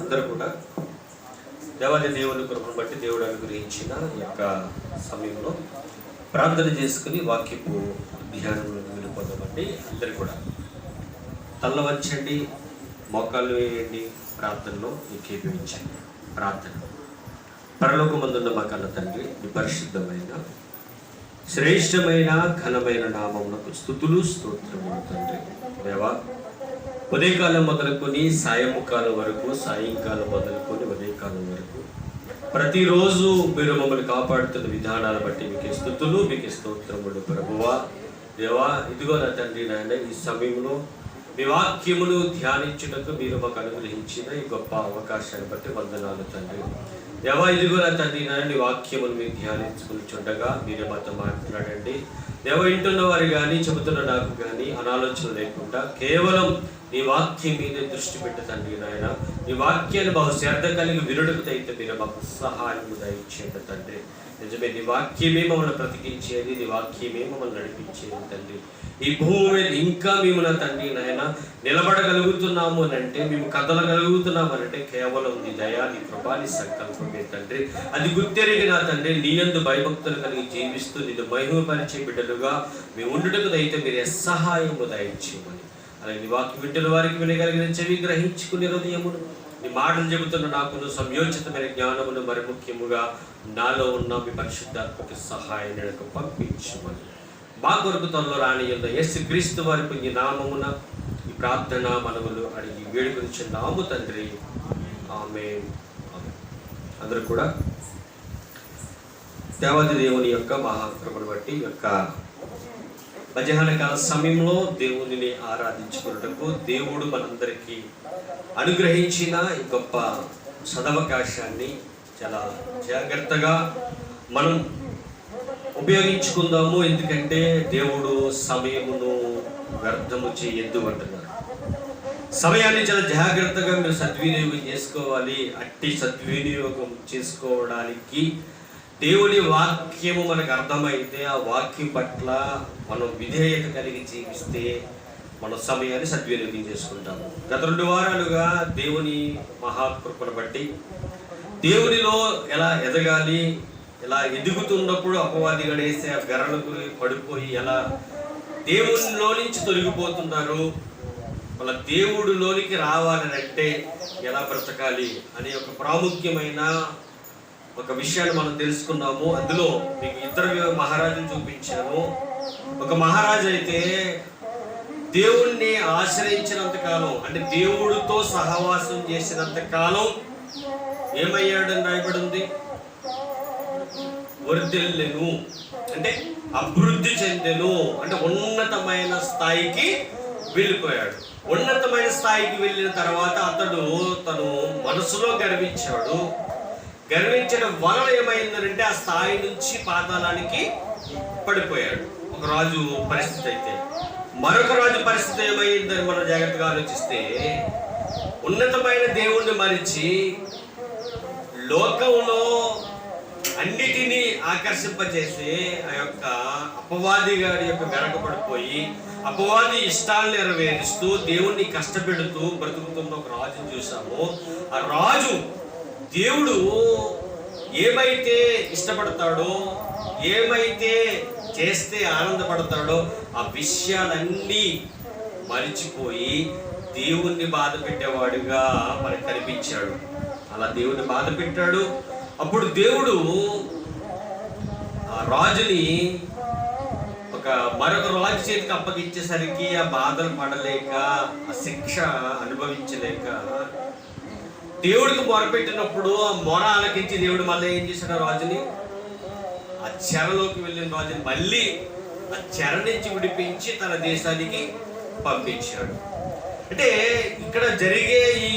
అందరూ కూడా దేవాది దేవుని కృపను బట్టి దేవుడు అనుగ్రహించిన ఈ యొక్క సమయంలో ప్రార్థన చేసుకుని వాక్యపు ధ్యానంలోకి వెళ్ళిపోదామండి. అందరూ కూడా తల్ల వంచండి, మోకాళ్ళు వేయండి, ప్రార్థనలో ఏకీభవించండి. ప్రార్థన. పరలోకమందున్న మా కన్న తండ్రి, నీ పరిశుద్ధమైన శ్రేష్టమైన ఘనమైన నామమునకు స్తుతులు స్తోత్రములు తండ్రి. దేవా, ఉదయకాలం మొదలుకొని సాయంకాలం వరకు, సాయంకాలం మొదలుకొని ఉదయకాలం వరకు ప్రతిరోజు మీరు మమ్మల్ని కాపాడుతున్న విధానాలు బట్టి మీకు స్తుతులు, మీకు స్తోత్రములు ప్రభువా. దేవా, ఇదిగో నా తండ్రి నాయన, ఈ సమయంలో మీ వాక్యమును ధ్యానించుటకు మీరు మాకు అనుగ్రహించిన ఈ గొప్ప అవకాశాన్ని బట్టి వందనాలు తండ్రి. దేవా, ఇదిగో నా తండ్రి నాయన, నీ వాక్యమును మీరు ధ్యానించుకుని చుండగా మీరే మాతో మాట్లాడండి. దేవ, వింటున్న వారు కానీ చెబుతున్న నాకు కానీ అనాలోచన లేకుండా కేవలం నీ వాక్యం మీదే దృష్టి పెట్టు తండ్రి నాయన. నీ వాక్యాన్ని బహు శ్రద్ధ కలిగి వినుడుకు అయితే మీరు మాకు సహాయం దయచేయండి తండ్రి. నిజమే, నీ వాక్యమే మమ్మల్ని బ్రతికించేది, నీ వాక్యమే మమ్మల్ని నడిపించేది తండ్రి. ఈ భూమి మీద ఇంకా మేము నా తండ్రి నాయన నిలబడగలుగుతున్నాము అని అంటే, మేము కదలగలుగుతున్నాము అని అంటే కేవలం నీ దయా, నీ కృపా, నీ సంకల్పమే తండ్రి. అది గుర్తెరిగి నా తండ్రి నీ యందు భయభక్తులు కలిగి జీవిస్తూ నిన్ను మహిమపరిచే బిడ్డలుగా మేము ఉండుటకు అయితే మీరే సహాయము దయచేయమని, అలాగే నీ వాక్యం వింటున్న వారికి వినగలిగిన చెవి గ్రహించుకునే హృదయమును, నీ మాటలు చెబుతున్న నాకును సంయోచితమైన జ్ఞానమును, మరి ముఖ్యముగా నాలో ఉన్న మీ పరిశుద్ధాత్మక సహాయాన్ని నాకు పంపించమని మా కొరకు త్వరలో రానియున్న యేసుక్రీస్తు వారి పుణ్య నామమున ఈ ప్రార్థన మనవులు అడిగి వేడుకొనిచున్నాము తండ్రి. ఆమేన్. అందరూ కూడా దేవాది దేవుని యొక్క మహాకృపను బట్టి యొక్క మధ్యాహ్న కాల సమయంలో దేవునిని ఆరాధించుకున్నటకు దేవుడు మనందరికీ అనుగ్రహించిన ఈ గొప్ప సదవకాశాన్ని చాలా జాగ్రత్తగా మనం ఉపయోగించుకుందాము. ఎందుకంటే దేవుడు సమయమును వ్యర్థము చేయొద్దు అంటున్నారు. సమయాన్ని చాలా జాగ్రత్తగా మీరు సద్వినియోగం చేసుకోవాలి. అట్టి సద్వినియోగం చేసుకోవడానికి దేవుని వాక్యము మనకు అర్థమైతే ఆ వాక్యం పట్ల మనం విధేయత కలిగి జీవిస్తే మన సమయాన్ని సద్వినియోగం చేసుకుంటాము. గత 2 వారాలుగా దేవుని మహాకృపను బట్టి దేవునిలో ఎలా ఎదగాలి, ఎలా ఎదుగుతున్నప్పుడు అపవాది గడేసే ఆ గర్రకు పడిపోయి ఎలా దేవునిలో నుంచి తొలగిపోతున్నారు, వాళ్ళ దేవుడిలోనికి రావాలనంటే ఎలా బ్రతకాలి అనే ఒక ప్రాముఖ్యమైన ఒక విషయాన్ని మనం తెలుసుకున్నాము. అందులో మీకు 2 మహారాజులు చూపించాను. ఒక మహారాజు అయితే దేవుణ్ణి ఆశ్రయించినంత కాలం, అంటే దేవుడితో సహవాసం చేసినంత కాలం ఏమయ్యాడని రాయబడి ఉంది? వర్ధిల్లెను, అంటే అభివృద్ధి చెందెను, అంటే ఉన్నతమైన స్థాయికి వెళ్ళిపోయాడు. ఉన్నతమైన స్థాయికి వెళ్ళిన తర్వాత అతడు తను మనసులో గర్వించాడు. గర్వించడం వలన ఏమైందంటే ఆ స్థాయి నుంచి పాతాళానికి పడిపోయాడు. ఒక రాజు పరిస్థితి అయితే మరొక రాజు పరిస్థితి ఏమైందని మనం జాగ్రత్తగా ఆలోచిస్తే, ఉన్నతమైన దేవుణ్ణి మరిచి లోకంలో అన్నిటినీ ఆకర్షింపచేసి ఆ యొక్క అపవాది గారి యొక్క వెనకబడిపోయి అపవాది ఇష్టాలను నెరవేరుస్తూ దేవుణ్ణి కష్టపెడుతూ బ్రతుకుతున్న ఒక రాజును చూసాము. ఆ రాజు దేవుడు ఏమైతే ఇష్టపడతాడో, ఏమైతే చేస్తే ఆనందపడతాడో ఆ విషయాలన్నీ మరిచిపోయి దేవుణ్ణి బాధ పెట్టేవాడుగా మనకు కనిపించాడు. అలా దేవుణ్ణి బాధ పెట్టాడు. అప్పుడు దేవుడు ఆ రాజుని మరొక రాజు చేతికి అప్పగించేసరికి ఆ బాధలు పడలేక, ఆ శిక్ష అనుభవించలేక దేవుడికి మొరపెట్టినప్పుడు ఆ మొర ఆలకించి దేవుడు మళ్ళీ ఏం చేశాడు? రాజుని, ఆ చెరలోకి వెళ్ళిన రాజుని మళ్ళీ ఆ చెర నుంచి విడిపించి తన దేశానికి పంపించాడు. అంటే ఇక్కడ జరిగే ఈ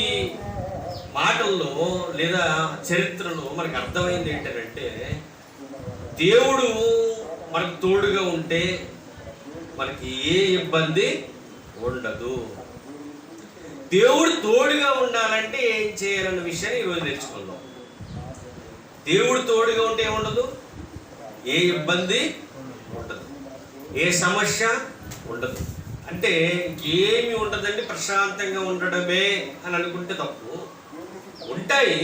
మాటల్లో లేదా చరిత్రలో మనకు అర్థమైంది ఏంటంటే, దేవుడు మనకు తోడుగా ఉంటే మనకి ఏ ఇబ్బంది ఉండదు. దేవుడు తోడుగా ఉండాలంటే ఏం చేయాలన్న విషయాన్ని ఈరోజు నేర్చుకుందాం. దేవుడు తోడుగా ఉంటే ఏముండదు, ఏ ఇబ్బంది ఉండదు, ఏ సమస్య ఉండదు. అంటే ఏమి ఉండదండి, ప్రశాంతంగా ఉండడమే అని అనుకుంటే తప్పు. ఉంటాయి.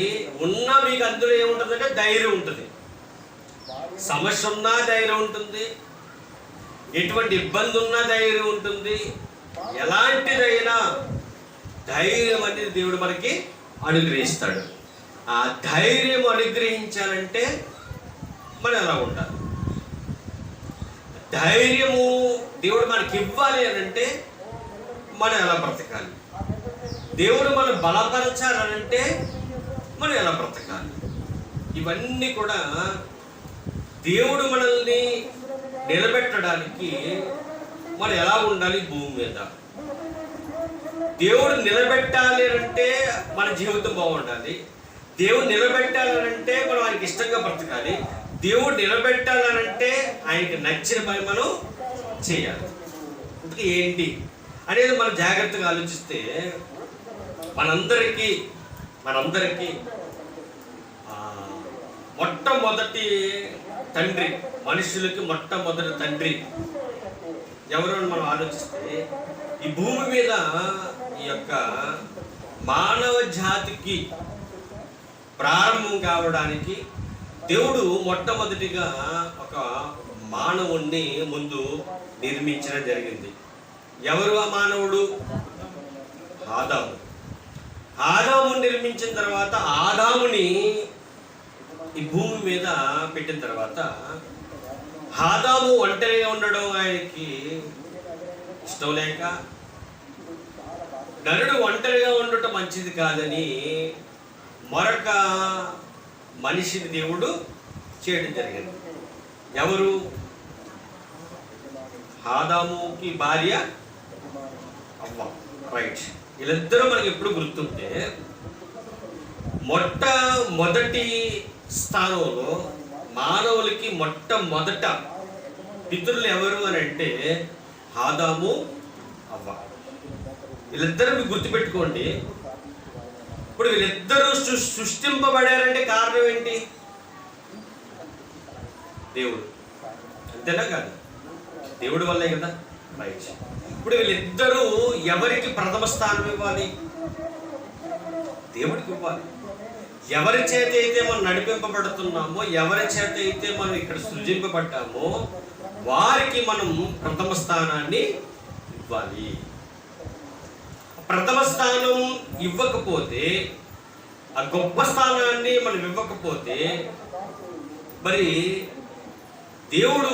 ఉన్నా మీకు అందులో ఏముంటుందంటే ధైర్యం ఉంటుంది. సమస్య ఉన్నా ధైర్యం ఉంటుంది, ఎటువంటి ఇబ్బంది ఉన్నా ధైర్యం ఉంటుంది. ఎలాంటిదైనా ధైర్యం అనేది దేవుడు మనకి అనుగ్రహిస్తాడు. ఆ ధైర్యం అనుగ్రహించాలంటే మనం ఎలా ఉండాలి? ధైర్యము దేవుడు మనకి ఇవ్వాలి అని అంటే మనం ఎలా బ్రతకాలి? దేవుడు మనం బలపరచాలనంటే మనం ఎలా బ్రతకాలి? ఇవన్నీ కూడా దేవుడు మనల్ని నిలబెట్టడానికి మనం ఎలా ఉండాలి భూమి మీద? దేవుడు నిలబెట్టాలి అంటే మన జీవితం బాగుండాలి. దేవుడు నిలబెట్టాలనంటే మనం ఆయనకి ఇష్టంగా బ్రతకాలి. దేవుడు నిలబెట్టాలనంటే ఆయనకి నచ్చిన పని మనం చేయాలి. ఏంటి అనేది మనం జాగ్రత్తగా ఆలోచిస్తే మనందరికీ మొట్టమొదటి తండ్రి, మనుషులకి మొట్టమొదటి తండ్రి ఎవరు అని మనం ఆలోచిస్తే, ఈ భూమి మీద ఈ యొక్క మానవ జాతికి ప్రారంభం కావడానికి దేవుడు మొట్టమొదటిగా ఒక మానవుణ్ణి ముందు నిర్మించడం జరిగింది. ఎవరు ఆ మానవుడు? ఆదాము. ఆదాముని నిర్మించిన తర్వాత, ఆదాముని ఈ భూమి మీద పెట్టిన తర్వాత, ఆదాము ఒంటరిగా ఉండడం ఆయనకి ఇష్టం లేక, నరుడు ఒంటరిగా ఉండటం మంచిది కాదని మరొక మనిషిని దేవుడు చేయడం జరిగింది. ఎవరు? ఆదాముకి భార్య అవ్వ. రైట్. వీళ్ళిద్దరూ మనకి ఎప్పుడు గుర్తుంటే, మొట్టమొదటి స్థానంలో మానవులకి మొట్టమొదట పితరులు ఎవరు అని అంటే ఆదాము, అవ్వ. వీళ్ళిద్దరూ మీకు గుర్తుపెట్టుకోండి. ఇప్పుడు వీళ్ళిద్దరూ సృష్టింపబడారంటే కారణం ఏంటి? దేవుడు. అంతేనా కాదు? దేవుడి వల్లే కదా. రైట్. ఇప్పుడు వీళ్ళిద్దరూ ఎవరికి ప్రథమ స్థానం ఇవ్వాలి? దేవుడికి ఇవ్వాలి. ఎవరి చేత అయితే మనం నడిపింపబడుతున్నామో, ఎవరి చేత అయితే మనం ఇక్కడ సృజింపబడ్డామో వారికి మనం ప్రథమ స్థానాన్ని ఇవ్వాలి. ప్రథమ స్థానం ఇవ్వకపోతే, ఆ గొప్ప స్థానాన్ని మనం ఇవ్వకపోతే, మరి దేవుడు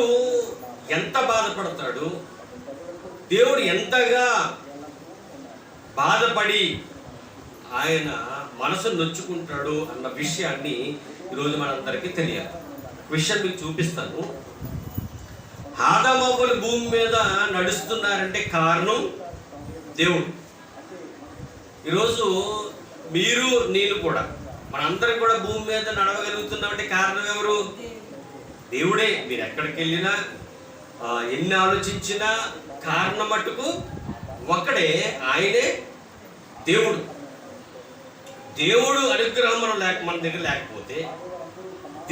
ఎంత బాధపడతాడు, దేవుడు ఎంతగా బాధపడి ఆయన మనసు నొచ్చుకుంటాడు అన్న విషయాన్ని ఈరోజు మనందరికీ తెలియాలి. విషయం మీకు చూపిస్తాను. ఆదామవ్వలు భూమి మీద నడుస్తున్నారంటే కారణం దేవుడు. ఈరోజు మీరు నేను కూడా, మనందరం కూడా భూమి మీద నడవగలుగుతున్నామంటే కారణం ఎవరు? దేవుడే. మీరు ఎక్కడికి వెళ్ళినా, ఎన్ని ఆలోచించినా కారణం మట్టుకు ఒక్కడే, ఆయనే దేవుడు. దేవుడు అనుగ్రహం మన దగ్గర లేకపోతే,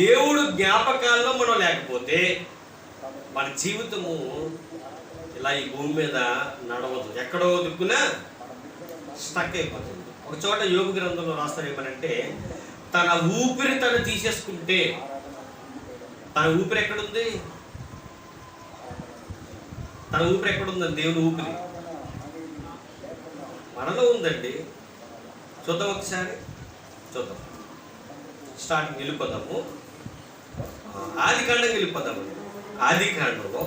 దేవుడు జ్ఞాపకాల్లో మనం లేకపోతే మన జీవితము ఇలా ఈ భూమి మీద నడవదు. ఎక్కడో దిక్కున స్టక్ అయిపోతుంది. ఒక చోట యోబు గ్రంథంలో రాస్తారు ఏమనంటే, తన ఊపిరి తను తీసేసుకుంటే, తన ఊపిరి ఎక్కడుంది? తన ఊపిరి ఎక్కడుందండి? దేవుని ఊపిరి మనలో ఉందండి. చూద్దాం, ఒకసారి చూద్దాం. స్టార్టింగ్ వెళ్ళిపోదాము. ఆది కాండం వెళ్ళిపోదాము. ఆది కాండంలో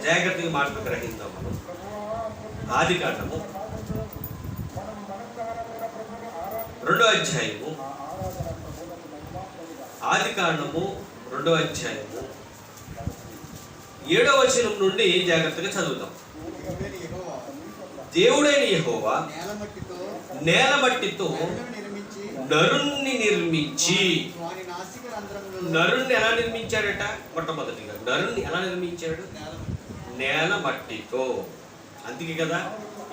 జాగ్రత్తగా మాటలు గ్రహిద్దాం మనం. ఆది కాండము 2వ అధ్యాయము, ఆది కాండము 2వ అధ్యాయము 7వ వచనం నుండి జాగ్రత్తగా చదువుతాం. దేవుడైన యెహోవా నేల మట్టితో నరుణ్ణి నిర్మించి, నరుణ్ణి ఎలా నిర్మించాడట? మొట్టమొదటిగా నరుణ్ణి ఎలా నిర్మించాడు? నేల మట్టితో. అందుకే కదా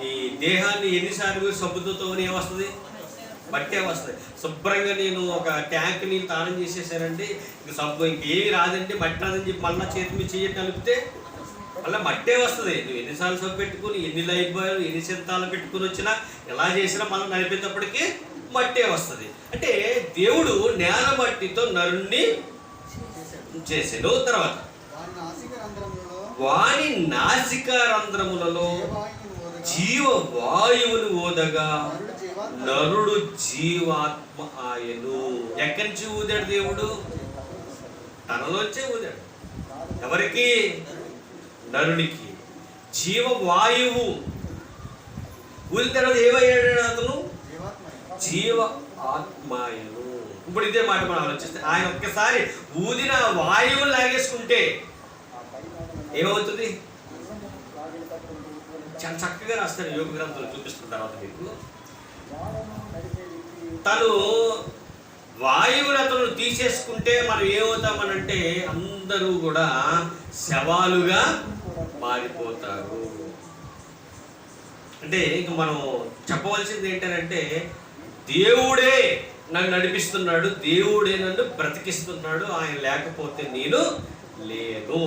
ఈ దేహాన్ని ఎన్నిసార్లు సబ్బుతో ఏమొస్తుంది? మట్టే వస్తుంది. శుభ్రంగా నేను ఒక ట్యాంక్ నీళ్ళు తానం చేసేసానండి, ఇంక సబ్బు ఇంకేమి రాదండి, మట్టి రాదని చెప్పి మళ్ళీ చేతి మీద చెయ్యి కలిపితే మళ్ళీ మట్టే వస్తుంది. నువ్వు ఎన్నిసార్లు సబ్బు పెట్టుకుని, ఎన్ని లైఫ్ బాయ్లు, ఎన్ని చింతాలు పెట్టుకుని వచ్చినా, ఎలా చేసినా మళ్ళీ నడిపేటప్పటికీ మట్టే వస్తుంది. అంటే దేవుడు నేల మట్టితో నరుణ్ణి చేసాడు. తర్వాత వాని నాసిక రంధ్రములలో జీవ వాయువును ఊదగా నరుడు జీవాత్మ ఆయను. ఎక్కడి నుంచి ఊదాడు దేవుడు? తనలోంచే ఊదాడు. ఎవరికి? నరునికి జీవవాయువు ఊదిన తర్వాత ఏమయ్యాడు అతను? జీవ ఆత్మాయను. ఇప్పుడు ఇదే మాట మనం ఆలోచిస్తే, ఆయన ఒక్కసారి ఊదిన వాయువును లాగేసుకుంటే ఏమవుతుంది? చాలా చక్కగా రాస్తాడు యోగ గ్రంథంలో, చూపిస్తున్న తర్వాత మీకు. తను వాయువుని అతను తీసేసుకుంటే మనం ఏమవుతామనంటే అందరూ కూడా శవాలుగా మారిపోతారు. అంటే ఇంక మనం చెప్పవలసింది ఏంటంటే దేవుడే నన్ను నడిపిస్తున్నాడు, దేవుడే నన్ను బ్రతికిస్తున్నాడు, ఆయన లేకపోతే నేను లేను.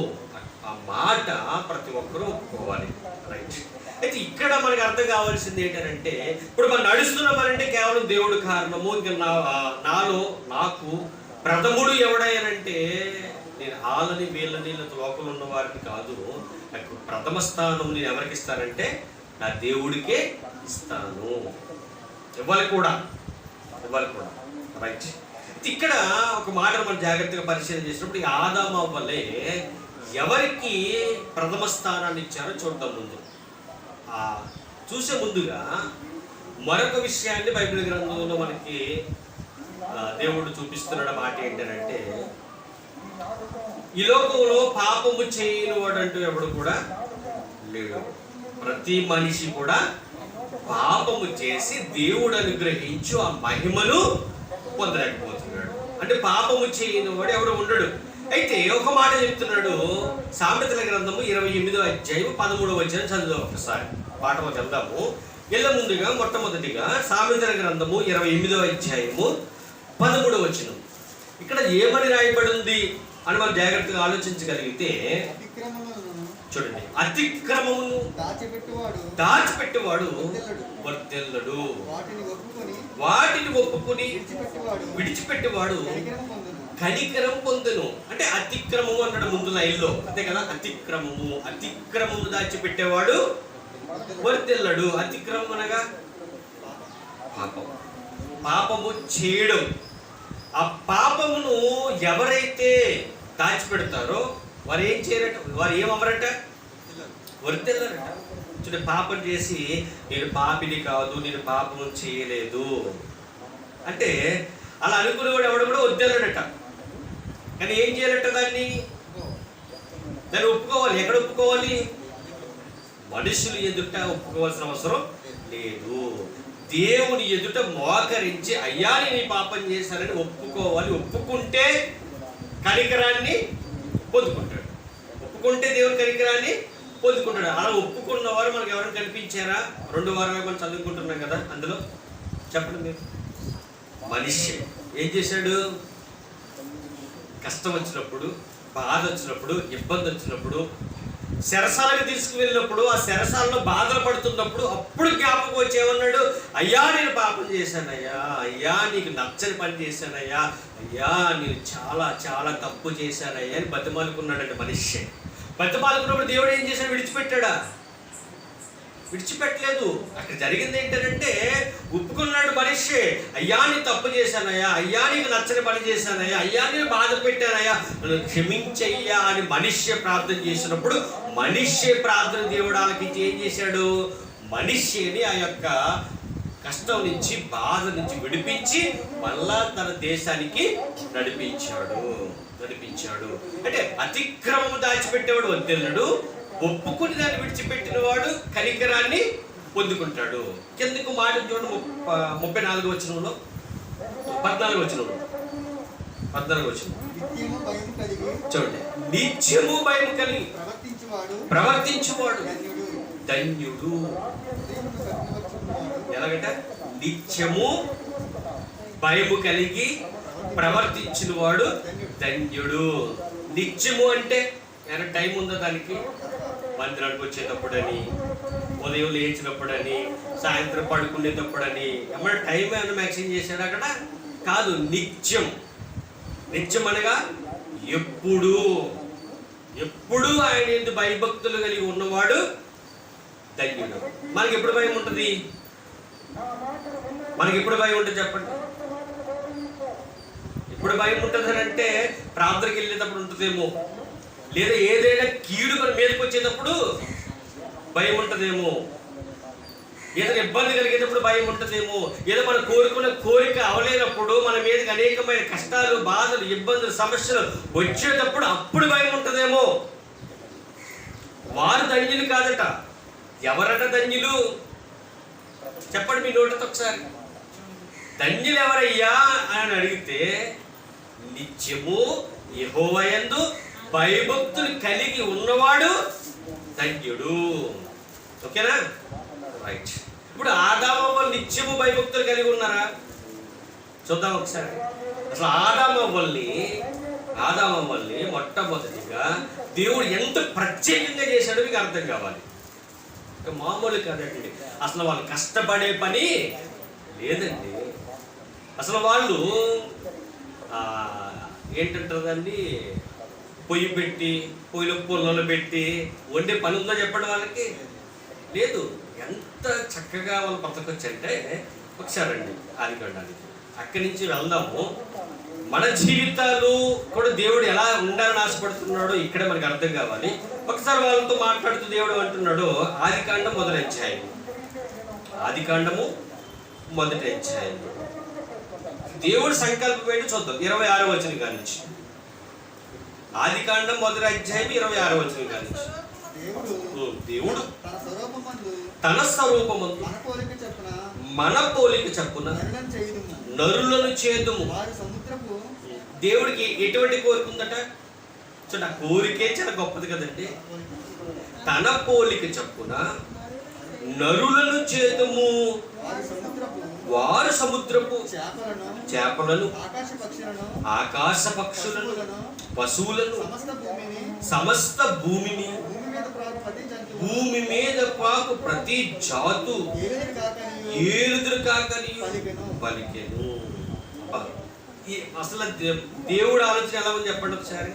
ఆ మాట ప్రతి ఒక్కరూ ఒప్పుకోవాలి. రైట్. అయితే ఇక్కడ మనకు అర్థం కావాల్సింది ఏంటంటే, ఇప్పుడు మనం నడుస్తున్నామనంటే కేవలం దేవుడు కారణము. ఇంకా నాలో నాకు ప్రథముడు ఎవడయ్యానంటే నేను వాళ్ళని వీళ్ళని లోకంలో ఉన్న వారిని కాదు. నాకు ప్రథమ స్థానం నేను ఎవరికి ఇస్తానంటే నా దేవుడికే ఇస్తాను. ఇవ్వాలి కూడా. రైట్. ఇక్కడ ఒక మాట మనం జాగ్రత్తగా పరిశీలన చేసినప్పుడు ఈ ఆదాము వల్లే ఎవరికి ప్రథమ స్థానాన్ని ఇచ్చారో చూద్దాం. ముందు చూసే ముందుగా మరొక విషయాన్ని బైబిల్ గ్రంథంలో మనకి దేవుడు చూపిస్తున్న మాట ఏంటంటే, ఈ లోకంలో పాపము చేయని వాడంటూ ఎవడు కూడా లేడు. ప్రతి మనిషి కూడా పాపము చేసి దేవుడు అనుగ్రహించు ఆ మహిమను పొందలేకపోతున్నాడు. అంటే పాపము చేయని వాడు ఎవడు ఉండడు. అయితే ఒక మాట చెప్తున్నాడు. సామెతల గ్రంథము 28వ అధ్యాయం 13వ వచనం చదువుదాం ఒకసారి. పాఠంలో వెళ్దాము. ఇలా ముందుగా మొట్టమొదటిగా సామెతల గ్రంథము 28వ అధ్యాయము 13వ వచనం. ఇక్కడ ఏమని రాయబడి ఉంది అని మనం జాగ్రత్తగా ఆలోచించగలిగితే చూడండి, అతిక్రమమును దాచిపెట్టువాడు వర్ధిల్లడు, వాటిని ఒప్పుకొని విడిచిపెట్టువాడు కనికరం పొందును. అంటే అతిక్రమము అన్నాడు ముందు లైన్లో, అంతే కదా. అతిక్రమము దాచిపెట్టేవాడు వర్ధిల్లడు. అతిక్రమం అనగా పాపము చేయడం. ఆ పాపమును ఎవరైతే దాచిపెడతారో వారు ఏం చేయరట? వారు ఏమవరట? వర్ధిల్లరట. చూడండి, పాపం చేసి నేను పాపిని కాదు, నేను పాపం చేయలేదు అంటే అలా అనుకునేవాడు ఎవడు కూడా వర్ధిల్లడట. కానీ ఏం చేయాలట? దాన్ని ఒప్పుకోవాలి. ఎక్కడ ఒప్పుకోవాలి? మనుషులు ఎదుట ఒప్పుకోవాల్సిన అవసరం లేదు. దేవుని ఎదుట మోకరించి అయ్యా నేను పాపం చేశానని ఒప్పుకోవాలి. ఒప్పుకుంటే కనికరాన్ని పొందుకుంటాడు. ఒప్పుకుంటే దేవుని కనికరాన్ని పొందుకుంటాడు. అలా ఒప్పుకున్న వారు మనకు ఎవరైనా కనిపించారా? 2 వారాలు మనం చదువుకుంటున్నాం కదా, అందులో చెప్పండి మీరు. మనిషి ఏం చేశాడు? కష్టం వచ్చినప్పుడు, బాధ వచ్చినప్పుడు, ఇబ్బంది వచ్చినప్పుడు, శరసాలకు తీసుకువెళ్ళినప్పుడు, ఆ శరసాలలో బాధలు పడుతున్నప్పుడు అప్పుడు జ్ఞాపకం వచ్చి ఏమన్నాడు? అయ్యా నేను పాపం చేశానయ్యా, అయ్యా నీకు నచ్చని పని చేశానయ్యా, అయ్యా నేను చాలా చాలా తప్పు చేశానయ్యా అని బతిమాలుకున్నాడంటే మనిషి. బతిమాలుకున్నప్పుడు దేవుడు ఏం చేశాడు? విడిచిపెట్టాడా? విడిచిపెట్టలేదు. అక్కడ జరిగింది ఏంటంటే ఒప్పుకున్నాడు మనిషి. అయ్యా నేను తప్పు చేశానయ్యా, అయ్యా నీకు నచ్చని పని చేశానయ్యా, అయ్యా నేను బాధ పెట్టానయ్యా, నన్ను క్షమించయ్యా అని మనిషి ప్రార్థన చేసినప్పుడు మనిషి ప్రార్థన దేవుడు ఆలకించి ఏం చేశాడు? మనిషిని ఆ యొక్క కష్టం నుంచి, బాధ నుంచి విడిపించి మళ్ళా తన దేశానికి నడిపించాడు. అంటే అతిక్రమము దాచిపెట్టేవాడు వర్ధిల్లడు, ఒప్పుకుని దాన్ని విడిచిపెట్టిన వాడు కనికరాన్ని పొందుకుంటాడు. కిందకు మాట చూడండి, 34వ వచనంలో, 14వ వచనంలో, 14వ వచనం చూడండి. నిత్యము భయం కలిగి ప్రవర్తించువాడు ధన్యుడు. ఎలాగంట? నిత్యము భయము కలిగి ప్రవర్తించిన వాడు ధన్యుడు. నిత్యము అంటే ఏమైనా టైం ఉందా దానికి? మందిరానికి వచ్చేటప్పుడని, ఉదయం లేచినప్పుడని, సాయంత్రం పడుకునేటప్పుడని ఏమన్నా టైం ఏమైనా మ్యాక్సిమం చేశాడు అక్కడ? కాదు, నిత్యం. నిత్యం అనగా ఎప్పుడు ఎప్పుడు ఆయన యందు భయభక్తులు కలిగి ఉన్నవాడు ధన్యుడు. మనకి ఎప్పుడు భయం ఉంటుంది? మనకి ఎప్పుడు భయం ఉంటుంది చెప్పండి? ఎప్పుడు భయం ఉంటుంది అని అంటే ప్రార్థనకి వెళ్ళేటప్పుడు ఉంటుందేమో, లేదా ఏదైనా కీడు మన మీదకి వచ్చేటప్పుడు భయం ఉంటుందేమో, ఏదైనా ఇబ్బంది కలిగేటప్పుడు భయం ఉంటుందేమో, ఏదో మనం కోరుకున్న కోరిక అవలేనప్పుడు మన మీదకి అనేకమైన కష్టాలు, బాధలు, ఇబ్బందులు, సమస్యలు వచ్చేటప్పుడు అప్పుడు భయం ఉంటుందేమో. వారు ధన్యులు కాదట. ఎవరట ధన్యులు? చెప్పండి మీ నోటితో ఒకసారి. ధన్యులు ఎవరయ్యా అని అడిగితే, నిత్యము యెహోవా యందు భయభక్తులు కలిగి ఉన్నవాడు ధన్యుడు. ఓకేనా? రైట్. ఇప్పుడు ఆదాము వాళ్ళు నిత్యము భయభక్తులు కలిగి ఉన్నారా? చూద్దాం ఒకసారి. అసలు ఆదామవ్వల్ని మొట్టమొదటిగా దేవుడు ఎంత ప్రత్యేకంగా చేశాడో మీకు అర్థం కావాలి. మామూలు కాదండి. అసలు వాళ్ళు కష్టపడే పని లేదండి. అసలు వాళ్ళు ఏంటంటారండి, పొయ్యి పెట్టి పొయ్యిలో పుల్లలు పెట్టి వండే పని ఉందో చెప్పండి వాళ్ళకి? లేదు. ఎంత చక్కగా వాళ్ళు బ్రతకొచ్చంటే ఒకసారండి ఆదికాండానికి అక్కడి నుంచి వెళ్దాము. మన జీవితాలు కూడా దేవుడు ఎలా ఉండాలని ఆశపడుతున్నాడో ఇక్కడ మనకు అర్థం కావాలి. ఒకసారి వాళ్ళతో మాట్లాడుతూ దేవుడు అంటున్నాడు, ఆదికాండము మొదటి అధ్యాయం దేవుడు సంకల్పం ఏంటి చూద్దాం. 26వ వచనం కానించి. ఆదికాండం మొదటి అధ్యాయం 26వ వచనం కానించి. దేవుడు తన స్వరూపమందు మన పోలిక చప్పున నరులను చేదుము. దేవుడికి ఎటువంటి కోరిక ఉందట? చూడ, కోరికే చాలా గొప్పది కదండి. తన పోలిక చప్పున నరులను చేదుము. వారు సముద్రపు చేపలను, ఆకాశ పక్షులను, పశువులను, సమస్త భూమిని, భూమి మీద పాకు ప్రతి జాతు ఏలుదురు కాకని పలికెను. అసలు దేవుడు ఆలోచన ఎలా ఉంది చెప్పండి ఒకసారి.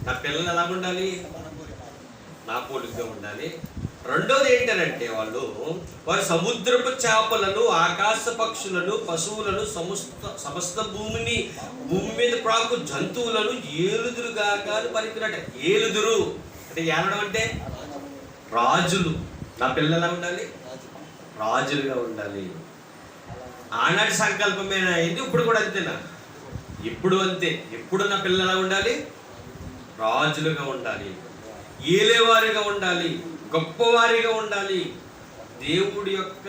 నా పిల్లలు ఎలా ఉండాలి? నా పోలికగా ఉండాలి. రెండోది ఏంటంటే వారు సముద్రపు చేపలను, ఆకాశ పక్షులను, పశువులను, సమస్త భూమిని, భూమి మీద ప్రాకు జంతువులను ఏలుదురుగా పలికినట్ట. ఏలుదురు అంటే ఏలడం అంటే రాజులు. నా పిల్లలు ఎలా ఉండాలి? రాజులుగా ఉండాలి. ఆనాటి సంకల్పమేనా అయింది, ఇప్పుడు కూడా అంతేనా? ఇప్పుడు అంతే. ఎప్పుడు నా పిల్లలు ఎలా ఉండాలి? రాజులుగా ఉండాలి, ఏలేవారిగా ఉండాలి, గొప్పవారిగా ఉండాలి. దేవుడి యొక్క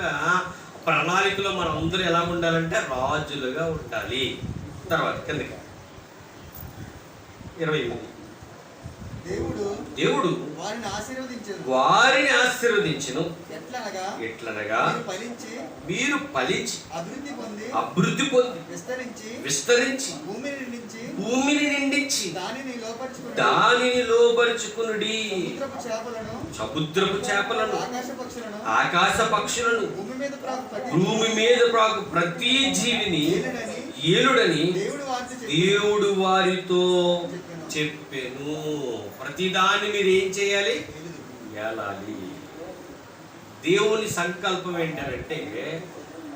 ప్రణాళికలో మనం అందరూ ఎలా ఉండాలంటే రాజులుగా ఉండాలి. తర్వాత కిందకి 28. దేవుడు వారిని ఆశీర్వదించును. ఎట్లనగా మీరు ఫలించి అభివృద్ధి పొంది విస్తరించి భూమిని నిండించి దానిని లోపరుచుకునుడి. సముద్రపు చేపలను, ఆకాశ పక్షులను, భూమి మీద ప్రాకు ప్రతి జీవిని ఏలుడని దేవుడు వారితో చెప్పెను. ప్రతిదాన్ని మీరు ఏం చేయాలి? ఏలాలి. దేవుని సంకల్పం ఏంటంటే,